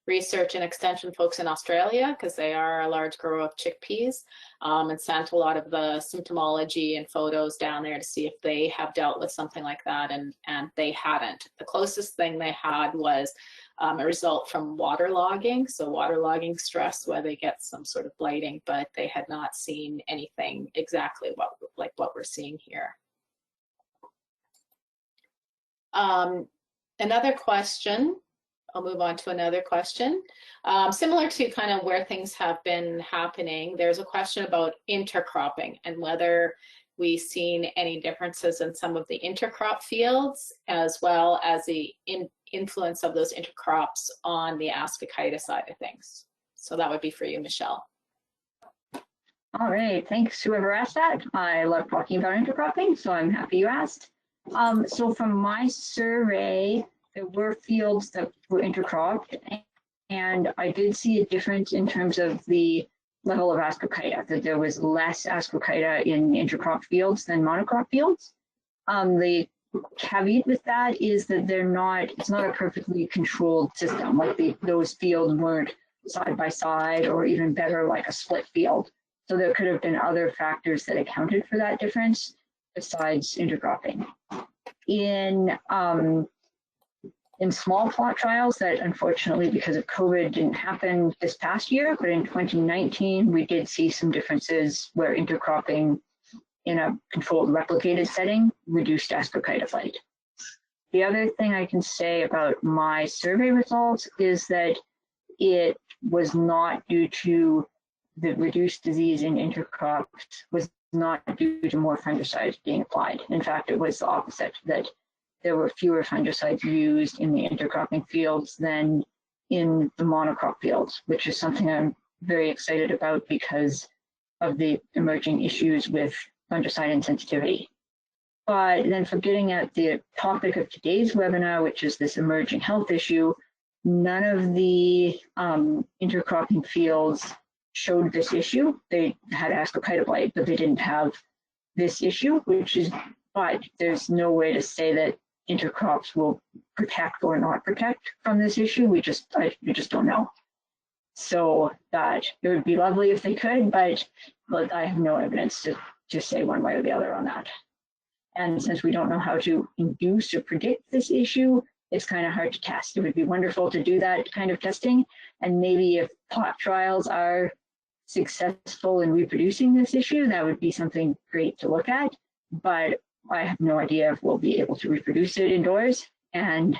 research and extension folks in Australia because they are a large grower of chickpeas, and sent a lot of the symptomology and photos down there to see if they have dealt with something like that, and they hadn't. The closest thing they had was a result from waterlogging, so waterlogging stress where they get some sort of blighting, but they had not seen anything exactly what we're seeing here. Another question, I'll move on to another question. Similar to kind of where things have been happening, there's a question about intercropping and whether we've seen any differences in some of the intercrop fields, as well as the influence of those intercrops on the Ascochyta side of things. So that would be for you, Michelle. All right, thanks whoever asked that. I love talking about intercropping, so I'm happy you asked. So from my survey, there were fields that were intercropped, and I did see a difference in terms of the level of Ascochyta, that there was less Ascochyta in intercrop fields than monocrop fields. The caveat with that is that it's not a perfectly controlled system. Like those fields weren't side by side, or even better, like a split field. So there could have been other factors that accounted for that difference besides intercropping. In small plot trials that unfortunately because of COVID didn't happen this past year, but in 2019 we did see some differences where intercropping in a controlled replicated setting reduced Ascochyta blight. The other thing I can say about my survey results is that it was not due to the reduced disease in intercrops, was not due to more fungicides being applied. In fact, it was the opposite, that there were fewer fungicides used in the intercropping fields than in the monocrop fields, which is something I'm very excited about because of the emerging issues with fungicide insensitivity. But then for getting at the topic of today's webinar, which is this emerging health issue, none of the intercropping fields showed this issue. They had Ascochyta blight, but they didn't have this issue, but there's no way to say that intercrops will protect or not protect from this issue. We just don't know. So that it would be lovely if they could, but I have no evidence to say one way or the other on that. And since we don't know how to induce or predict this issue, it's kind of hard to test. It would be wonderful to do that kind of testing. And maybe if pot trials are successful in reproducing this issue, that would be something great to look at. But I have no idea if we'll be able to reproduce it indoors. And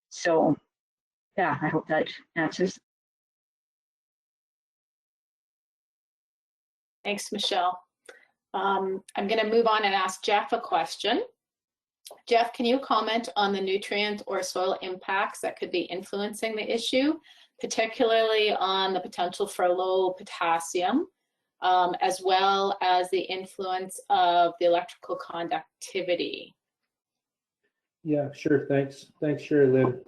so, yeah, I hope that answers. Thanks, Michelle. I'm going to move on and ask Jeff a question. Jeff, can you comment on the nutrient or soil impacts that could be influencing the issue, particularly on the potential for low potassium, as well as the influence of the electrical conductivity? Yeah, sure. Thanks, Sherry-Lynn.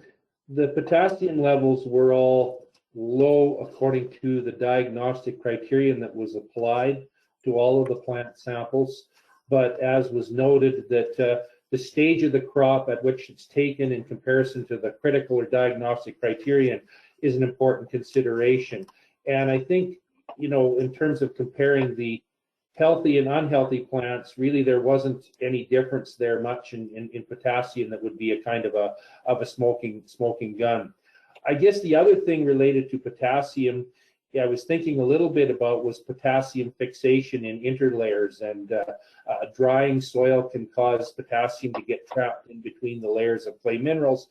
The potassium levels were all low according to the diagnostic criterion that was applied to all of the plant samples. But as was noted, that the stage of the crop at which it's taken in comparison to the critical or diagnostic criterion is an important consideration. And I think, in terms of comparing the healthy and unhealthy plants, really there wasn't any difference there much in potassium that would be a kind of a smoking gun. I guess the other thing related to potassium, I was thinking a little bit about was potassium fixation in interlayers, and drying soil can cause potassium to get trapped in between the layers of clay minerals.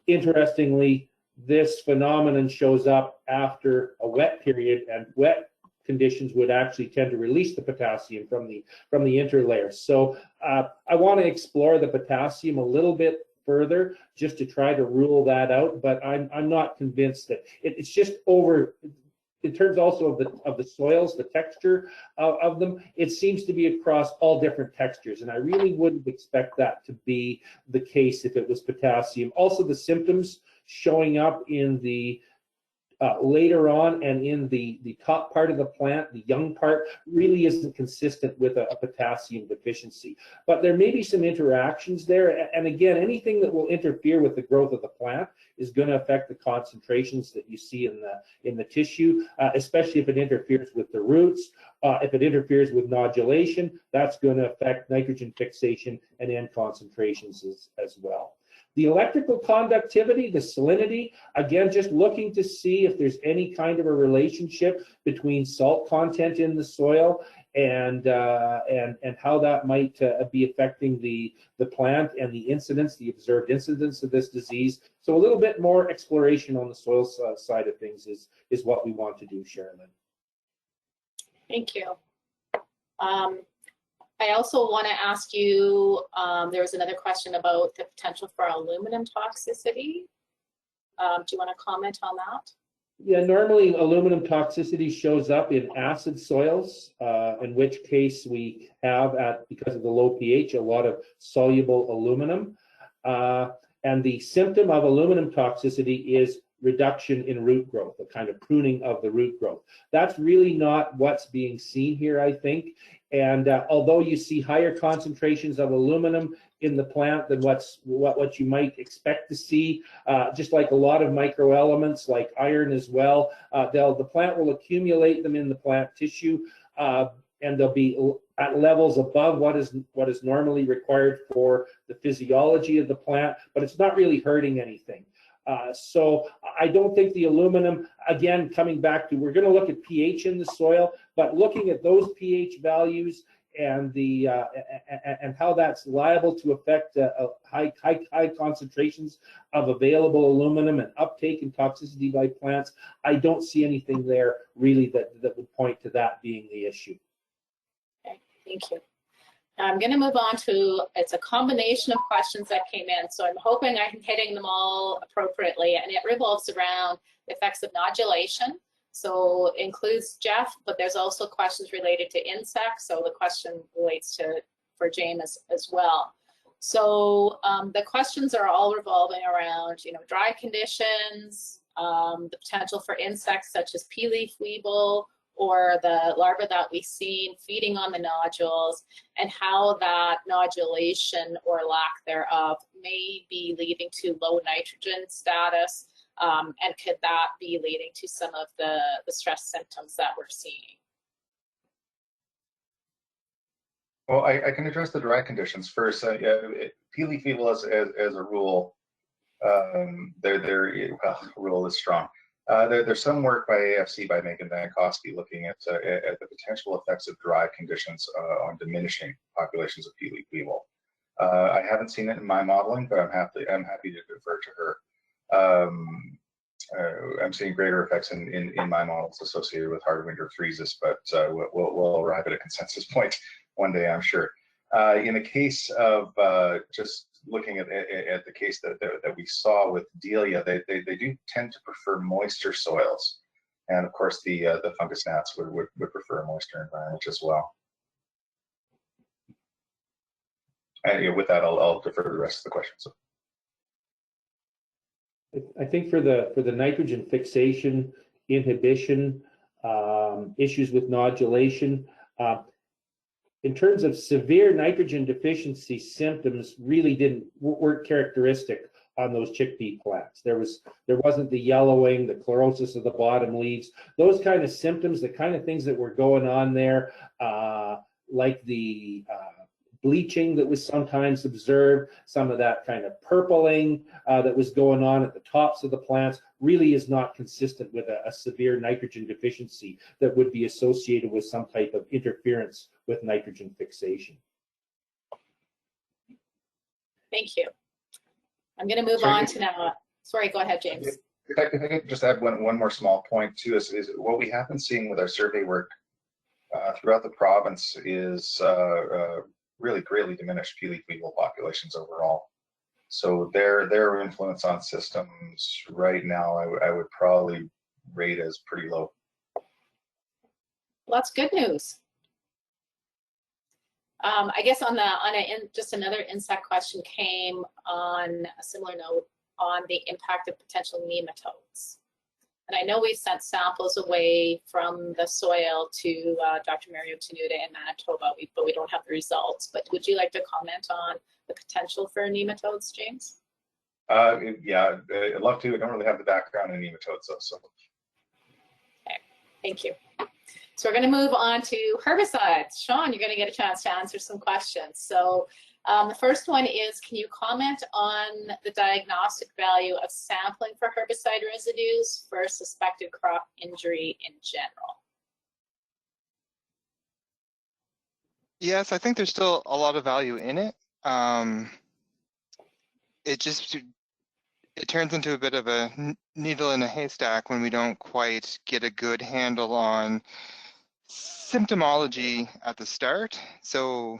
Interestingly, this phenomenon shows up after a wet period, and wet conditions would actually tend to release the potassium from the interlayers. So I want to explore the potassium a little bit further just to try to rule that out, but I'm not convinced that it's just over. In terms also of the soils, the texture of them, it seems to be across all different textures, and I really wouldn't expect that to be the case if it was potassium. Also, the symptoms showing up in the later on and in the top part of the plant, the young part, really isn't consistent with a potassium deficiency. But there may be some interactions there, and again, anything that will interfere with the growth of the plant is going to affect the concentrations that you see in the tissue, especially if it interferes with the roots. If it interferes with nodulation, that's going to affect nitrogen fixation and N concentrations as well. The electrical conductivity, the salinity, again, just looking to see if there's any kind of a relationship between salt content in the soil and how that might be affecting the plant and the incidence, the observed incidence of this disease. So a little bit more exploration on the soil side of things is what we want to do, Sherry-Lynn. Thank you. I also want to ask you, there was another question about the potential for aluminum toxicity. Do you want to comment on that? Yeah, normally aluminum toxicity shows up in acid soils, in which case we have, because of the low pH, a lot of soluble aluminum. And the symptom of aluminum toxicity is reduction in root growth, a kind of pruning of the root growth. That's really not what's being seen here, I think. And although you see higher concentrations of aluminum in the plant than what you might expect to see, just like a lot of microelements like iron as well, the plant will accumulate them in the plant tissue, and they'll be at levels above what is normally required for the physiology of the plant, but it's not really hurting anything. So I don't think the aluminum, again, coming back to, we're going to look at pH in the soil, but looking at those pH values and the and how that's liable to affect high concentrations of available aluminum and uptake and toxicity by plants, I don't see anything there really that would point to that being the issue. Okay, thank you. I'm going to move on to, it's a combination of questions that came in, so I'm hoping I'm hitting them all appropriately, and it revolves around the effects of nodulation. So it includes Jeff, but there's also questions related to insects, so the question relates to for James as well. So the questions are all revolving around, dry conditions, the potential for insects such as pea leaf weevil, or the larvae that we've seen feeding on the nodules, and how that nodulation or lack thereof may be leading to low nitrogen status, and could that be leading to some of the stress symptoms that we're seeing? Well, I can address the dry conditions first. Yeah, pea leaf weevil as a rule, rule is strong. There's some work by AFC, by Megan Dankowski, looking at the potential effects of dry conditions on diminishing populations of pea leaf weevil. I haven't seen it in my modeling, but I'm happy to defer to her. I'm seeing greater effects in my models associated with hard winter freezes, but we'll arrive at a consensus point one day, I'm sure. In the case of just looking at the case that we saw with Delia, they do tend to prefer moisture soils, and of course the fungus gnats would prefer a moisture environment as well. And with that, I'll defer to the rest of the questions. I think for the nitrogen fixation, inhibition, issues with nodulation, in terms of severe nitrogen deficiency symptoms, really weren't characteristic on those chickpea plants. There wasn't the yellowing, the chlorosis of the bottom leaves, those kind of symptoms, the kind of things that were going on there, like the bleaching that was sometimes observed, some of that kind of purpling that was going on at the tops of the plants, really is not consistent with a severe nitrogen deficiency that would be associated with some type of interference with nitrogen fixation. Thank you. I'm going to move on to now. Sorry, go ahead, James. If I could just add one more small point too, is what we have been seeing with our survey work throughout the province is really greatly diminished pea leaf weevil populations overall. So their influence on systems right now, I would probably rate as pretty low. Well, that's good news. I guess just another insect question came on a similar note on the impact of potential nematodes. And I know we've sent samples away from the soil to Dr. Mario Tenuta in Manitoba, but we don't have the results. But would you like to comment on the potential for nematodes, James? Yeah, I'd love to. I don't really have the background in nematodes, though. So. Okay, thank you. So we're going to move on to herbicides. Sean, you're going to get a chance to answer some questions. So the first one is, can you comment on the diagnostic value of sampling for herbicide residues for suspected crop injury in general? Yes, I think there's still a lot of value in it. It turns into a bit of a needle in a haystack when we don't quite get a good handle on symptomology at the start. So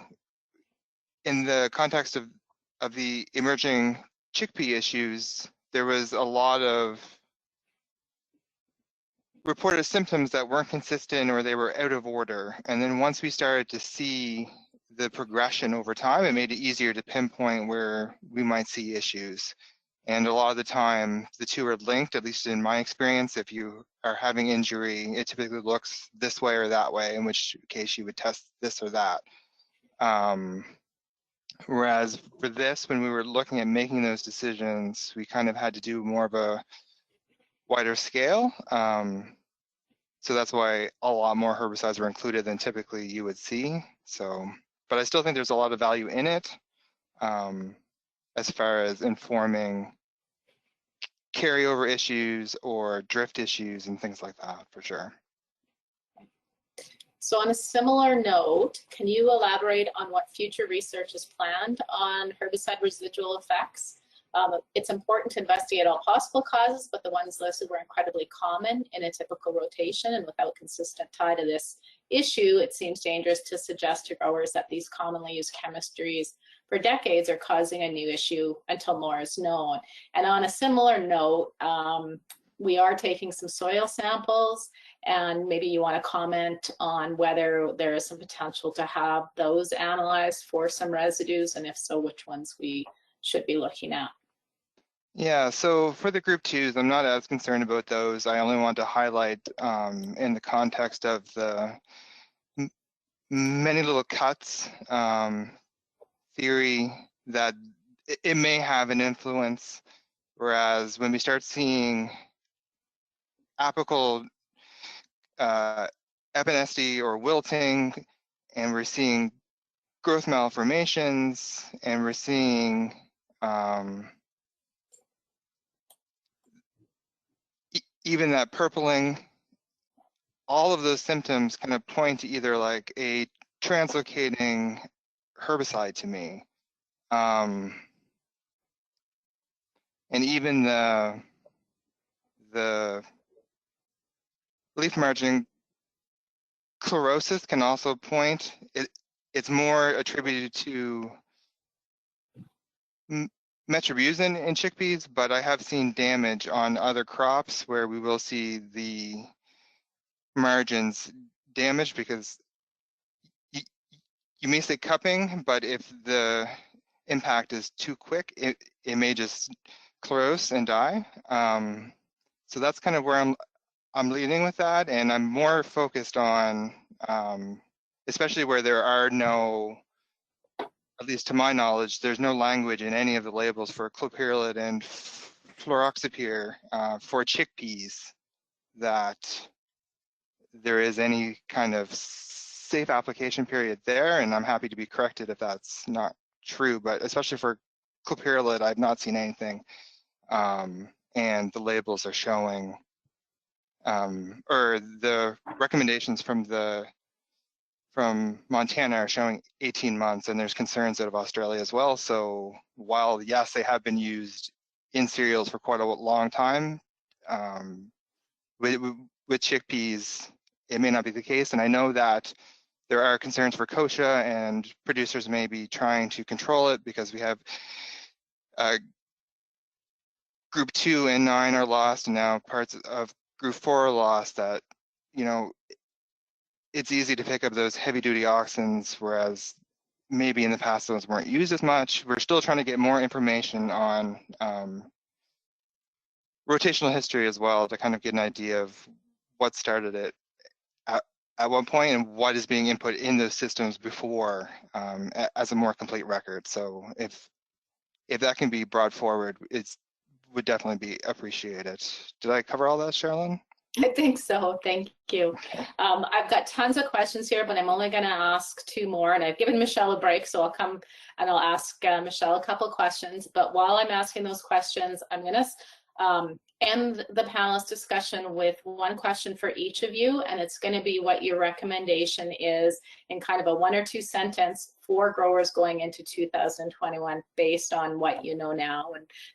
in the context of the emerging chickpea issues, there was a lot of reported symptoms that weren't consistent or they were out of order. And then once we started to see the progression over time, it made it easier to pinpoint where we might see issues. And a lot of the time, the two are linked, at least in my experience. If you are having injury, it typically looks this way or that way, in which case you would test this or that. Whereas for this, when we were looking at making those decisions, we kind of had to do more of a wider scale. So that's why a lot more herbicides were included than typically you would see. So, but I still think there's a lot of value in it. As far as informing carryover issues or drift issues and things like that, for sure. So on a similar note, can you elaborate on what future research is planned on herbicide residual effects? It's important to investigate all possible causes, but the ones listed were incredibly common in a typical rotation, and without consistent tie to this issue, it seems dangerous to suggest to growers that these commonly used chemistries for decades are causing a new issue until more is known. And on a similar note, we are taking some soil samples, and maybe you want to comment on whether there is some potential to have those analyzed for some residues, and if so, which ones we should be looking at. Yeah, so for the group 2s, I'm not as concerned about those. I only want to highlight in the context of the many little cuts theory that it may have an influence, whereas when we start seeing apical epinesty or wilting, and we're seeing growth malformations, and we're seeing even that purpling, all of those symptoms kind of point to either like a translocating herbicide to me. And even the leaf margin chlorosis can also point. It's more attributed to metribuzin in chickpeas, but I have seen damage on other crops where we will see the margins damaged because you may say cupping, but if the impact is too quick, it may just chlorose and die. So that's kind of where I'm leading with that, and I'm more focused on, especially where there are no, at least to my knowledge, there's no language in any of the labels for clopyrrolid and fluroxypyr for chickpeas that there is any kind of safe application period there, and I'm happy to be corrected if that's not true, but especially for clopyrrolid, I've not seen anything, and the labels are showing, or the recommendations from Montana are showing 18 months, and there's concerns out of Australia as well. So while yes, they have been used in cereals for quite a long time, with chickpeas, it may not be the case. And I know that there are concerns for kochia, and producers may be trying to control it because we have group 2 and 9 are lost, and now parts of group 4 are lost. That, you know, it's easy to pick up those heavy duty auxins, whereas maybe in the past those weren't used as much. We're still trying to get more information on rotational history as well, to kind of get an idea of what started it at one point and what is being input in those systems before, as a more complete record. So if that can be brought forward, it would definitely be appreciated. Did I cover all that, Sherilyn? I think so. Thank you. I've got tons of questions here, but I'm only going to ask 2 more, and I've given Michelle a break, so I'll come and I'll ask Michelle a couple questions. But while I'm asking those questions, I'm going to end the panelist discussion with one question for each of you, and it's going to be what your recommendation is in kind of a 1 or 2 sentence for growers going into 2021 based on what you know now,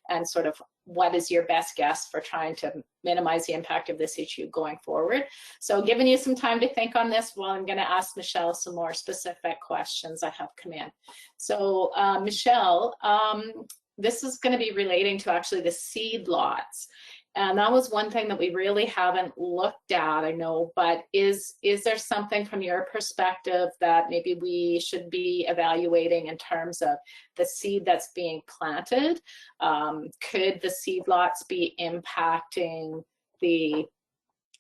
and sort of what is your best guess for trying to minimize the impact of this issue going forward. So giving you some time to think on this while I'm going to ask Michelle some more specific questions I have come in. So Michelle, this is going to be relating to actually the seed lots. And that was one thing that we really haven't looked at, I know, but is there something from your perspective that maybe we should be evaluating in terms of the seed that's being planted? Could the seed lots be impacting the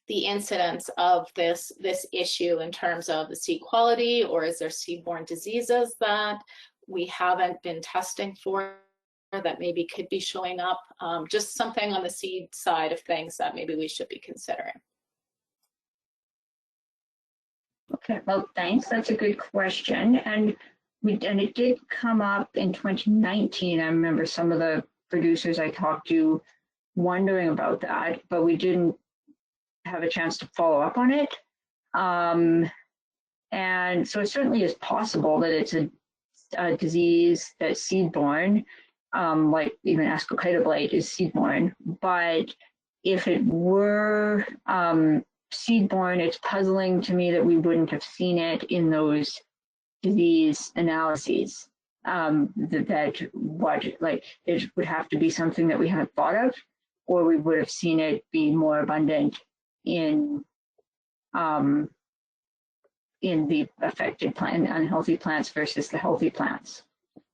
incidence of this issue in terms of the seed quality, or is there seed-borne diseases that we haven't been testing for that maybe could be showing up? Just something on the seed side of things that maybe we should be considering. Okay, well, thanks. That's a good question. And it did come up in 2019. I remember some of the producers I talked to wondering about that, but we didn't have a chance to follow up on it. And so it certainly is possible that it's a disease that's seed-borne, like even Ascochyta blight is seed-borne. But if it were seed-borne, it's puzzling to me that we wouldn't have seen it in those disease analyses. It would have to be something that we haven't thought of, or we would have seen it be more abundant in the affected plant, unhealthy plants versus the healthy plants.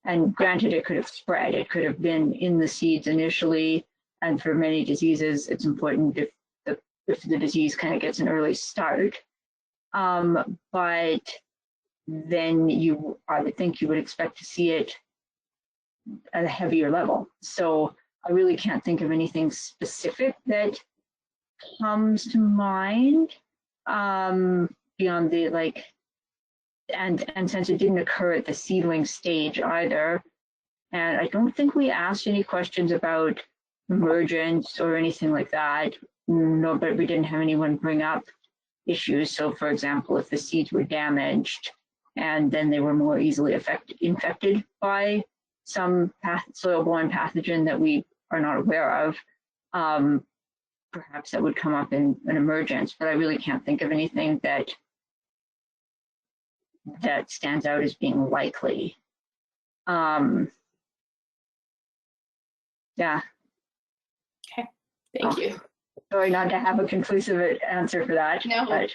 And granted, it could have spread. It could have been in the seeds initially, and for many diseases, it's important if the disease kind of gets an early start. But then I would think you would expect to see it at a heavier level. So I really can't think of anything specific that comes to mind beyond the and since it didn't occur at the seedling stage either, and I don't think we asked any questions about emergence or anything like that. No, but we didn't have anyone bring up issues. So for example, if the seeds were damaged and then they were more easily infected by some soil-borne pathogen that we are not aware of, perhaps that would come up in an emergence, but I really can't think of anything that stands out as being likely. Yeah. Okay, thank you. Sorry not to have a conclusive answer for that. No, but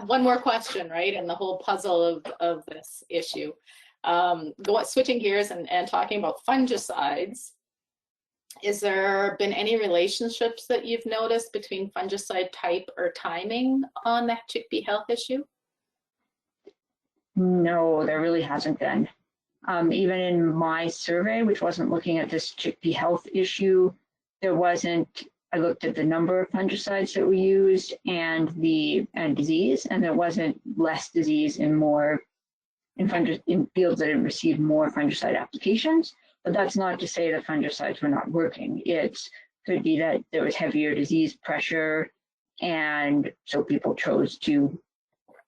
one more question, right? And the whole puzzle of this issue. Switching gears and talking about fungicides, is there been any relationships that you've noticed between fungicide type or timing on the chickpea health issue? No, there really hasn't been. Even in my survey, which wasn't looking at this chickpea health issue, there wasn't. I looked at the number of fungicides that we used and disease, and there wasn't less disease in fields that had received more fungicide applications. But that's not to say that fungicides were not working. It could be that there was heavier disease pressure, and so people chose to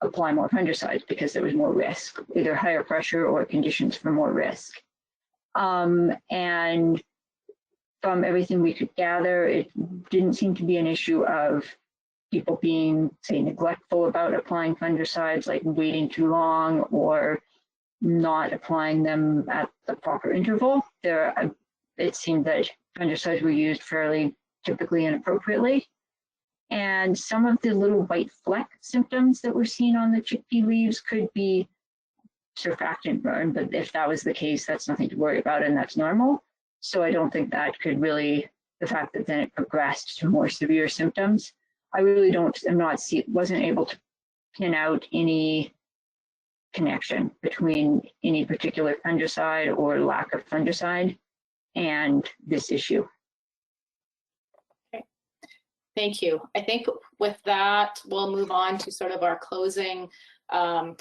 apply more fungicides because there was more risk, either higher pressure or conditions for more risk. And from everything we could gather, it didn't seem to be an issue of people being, say, neglectful about applying fungicides, like waiting too long or not applying them at the proper interval. It seemed that fungicides were used fairly typically and appropriately. And some of the little white fleck symptoms that were seen on the chickpea leaves could be surfactant burn, but if that was the case, that's nothing to worry about and that's normal. So I don't think that could really, the fact that then it progressed to more severe symptoms, I really wasn't able to pin out any connection between any particular fungicide or lack of fungicide and this issue. Thank you. I think with that, we'll move on to sort of our closing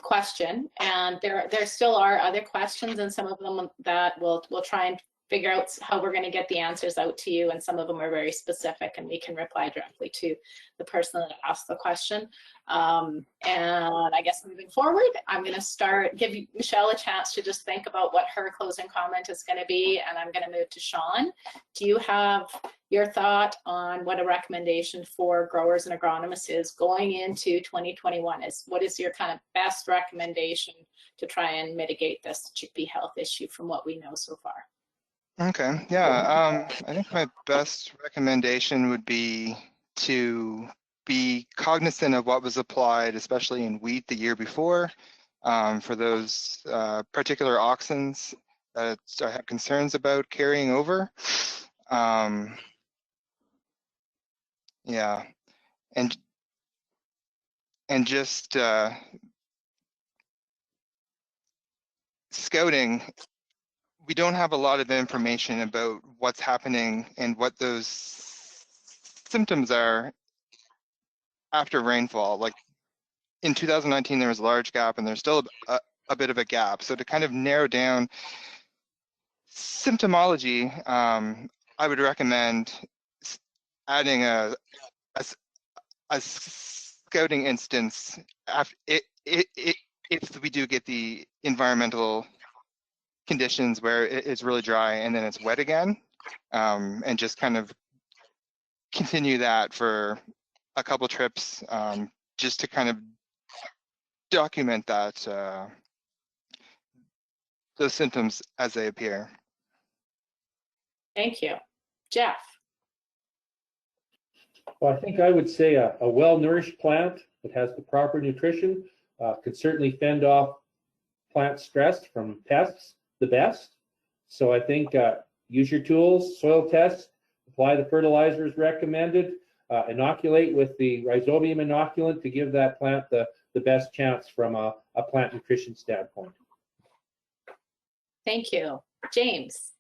question. And there still are other questions, and some of them that we'll try and figure out how we're going to get the answers out to you. And some of them are very specific, and we can reply directly to the person that asked the question. And I guess moving forward, I'm going to give Michelle a chance to just think about what her closing comment is going to be, and I'm going to move to Sean. Do you have your thought on what a recommendation for growers and agronomists is going into 2021? What is your kind of best recommendation to try and mitigate this chickpea health issue from what we know so far? Okay, yeah, I think my best recommendation would be to be cognizant of what was applied, especially in wheat the year before, for those particular auxins that I have concerns about carrying over. Yeah, and just scouting. We don't have a lot of information about what's happening and what those symptoms are after rainfall. Like in 2019, there was a large gap, and there's still a bit of a gap. So to kind of narrow down symptomology, I would recommend adding a scouting instance if we do get the environmental conditions where it's really dry and then it's wet again, and just kind of continue that for a couple trips, just to kind of document that those symptoms as they appear. Thank you. Jeff? Well, I think I would say a well-nourished plant that has the proper nutrition could certainly fend off plant stress from pests the best. So I think use your tools, soil test, apply the fertilizers recommended, inoculate with the rhizobium inoculant to give that plant the best chance from a plant nutrition standpoint. Thank you. James?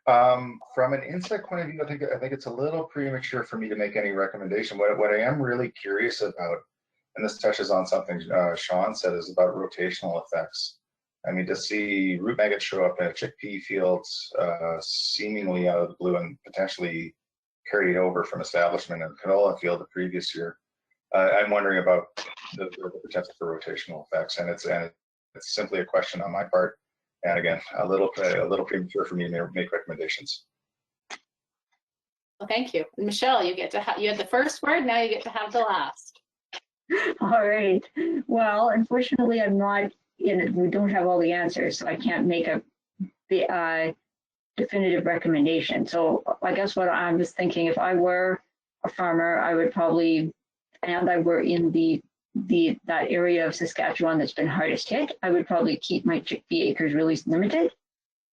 From an insect point of view, I think it's a little premature for me to make any recommendation. What I am really curious about, and this touches on something Sean said, is about rotational effects. I mean, to see root maggots show up in chickpea fields seemingly out of the blue and potentially carried over from establishment in the canola field the previous year, I'm wondering about the potential for rotational effects, and it's simply a question on my part. And again, a little premature for me to make recommendations. Well, thank you. Michelle, you had the first word, now you get to have the last. All right. Well, unfortunately, I'm not in it. We don't have all the answers, so I can't make a definitive recommendation. So I guess what I'm just thinking, if I were a farmer, I would probably, and I were in that area of Saskatchewan that's been hardest hit, I would probably keep my chickpea acres really limited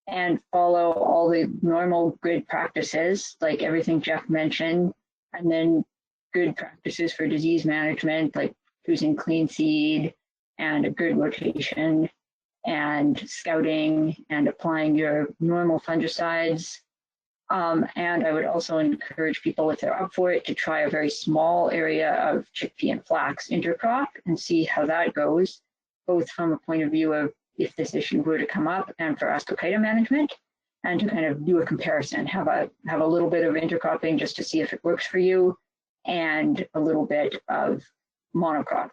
and follow all the normal good practices, like everything Jeff mentioned, and then good practices for disease management, like choosing clean seed and a good rotation and scouting and applying your normal fungicides. And I would also encourage people, if they're up for it, to try a very small area of chickpea and flax intercrop and see how that goes, both from a point of view of if this issue were to come up and for Ascochyta management, and to kind of do a comparison, have a little bit of intercropping just to see if it works for you, and a little bit of monocrop.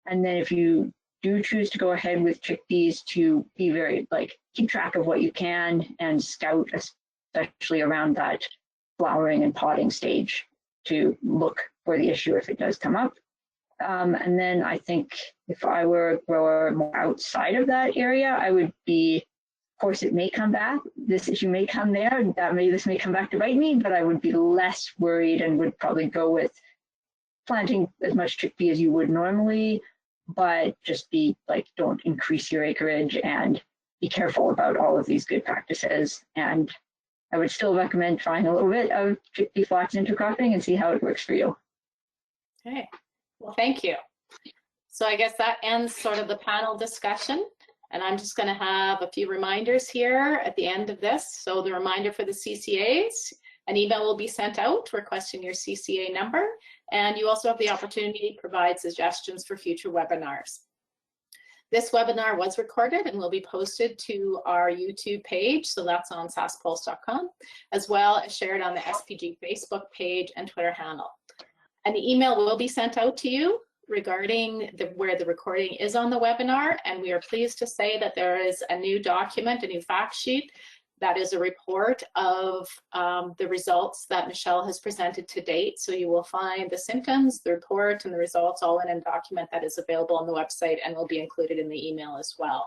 And then if you do choose to go ahead with chickpeas, to be very, keep track of what you can and scout, especially around that flowering and potting stage, to look for the issue if it does come up. And then I think if I were a grower more outside of that area, I would be, of course, it may come back. This issue may come there. This may come back to bite me, but I would be less worried and would probably go with planting as much chickpea as you would normally, but just be don't increase your acreage and be careful about all of these good practices. And I would still recommend trying a little bit of chickpea flax intercropping and see how it works for you. Okay, well, thank you. So I guess that ends sort of the panel discussion. And I'm just going to have a few reminders here at the end of this. So the reminder for the CCAs, an email will be sent out requesting your CCA number. And you also have the opportunity to provide suggestions for future webinars. This webinar was recorded and will be posted to our YouTube page, so that's on saskpulse.com, as well as shared on the SPG Facebook page and Twitter handle. An email will be sent out to you regarding where the recording is on the webinar, and we are pleased to say that there is a new document, a new fact sheet, that is a report of the results that Michelle has presented to date. So you will find the symptoms, the report, and the results all in a document that is available on the website and will be included in the email as well.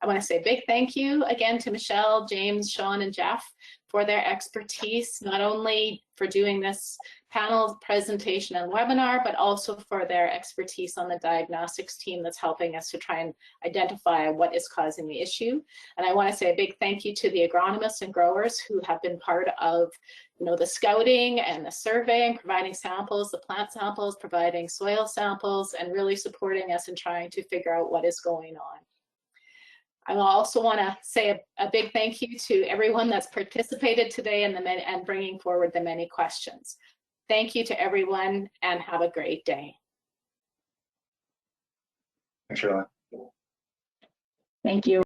I want to say a big thank you again to Michelle, James, Sean, and Jeff for their expertise, not only for doing this panel presentation and webinar, but also for their expertise on the diagnostics team that's helping us to try and identify what is causing the issue. And I want to say a big thank you to the agronomists and growers who have been part of the scouting and the surveying, providing samples, the plant samples, providing soil samples, and really supporting us in trying to figure out what is going on. I also want to say a big thank you to everyone that's participated today and bringing forward the many questions. Thank you to everyone and have a great day. Thanks, Shirley. Thank you.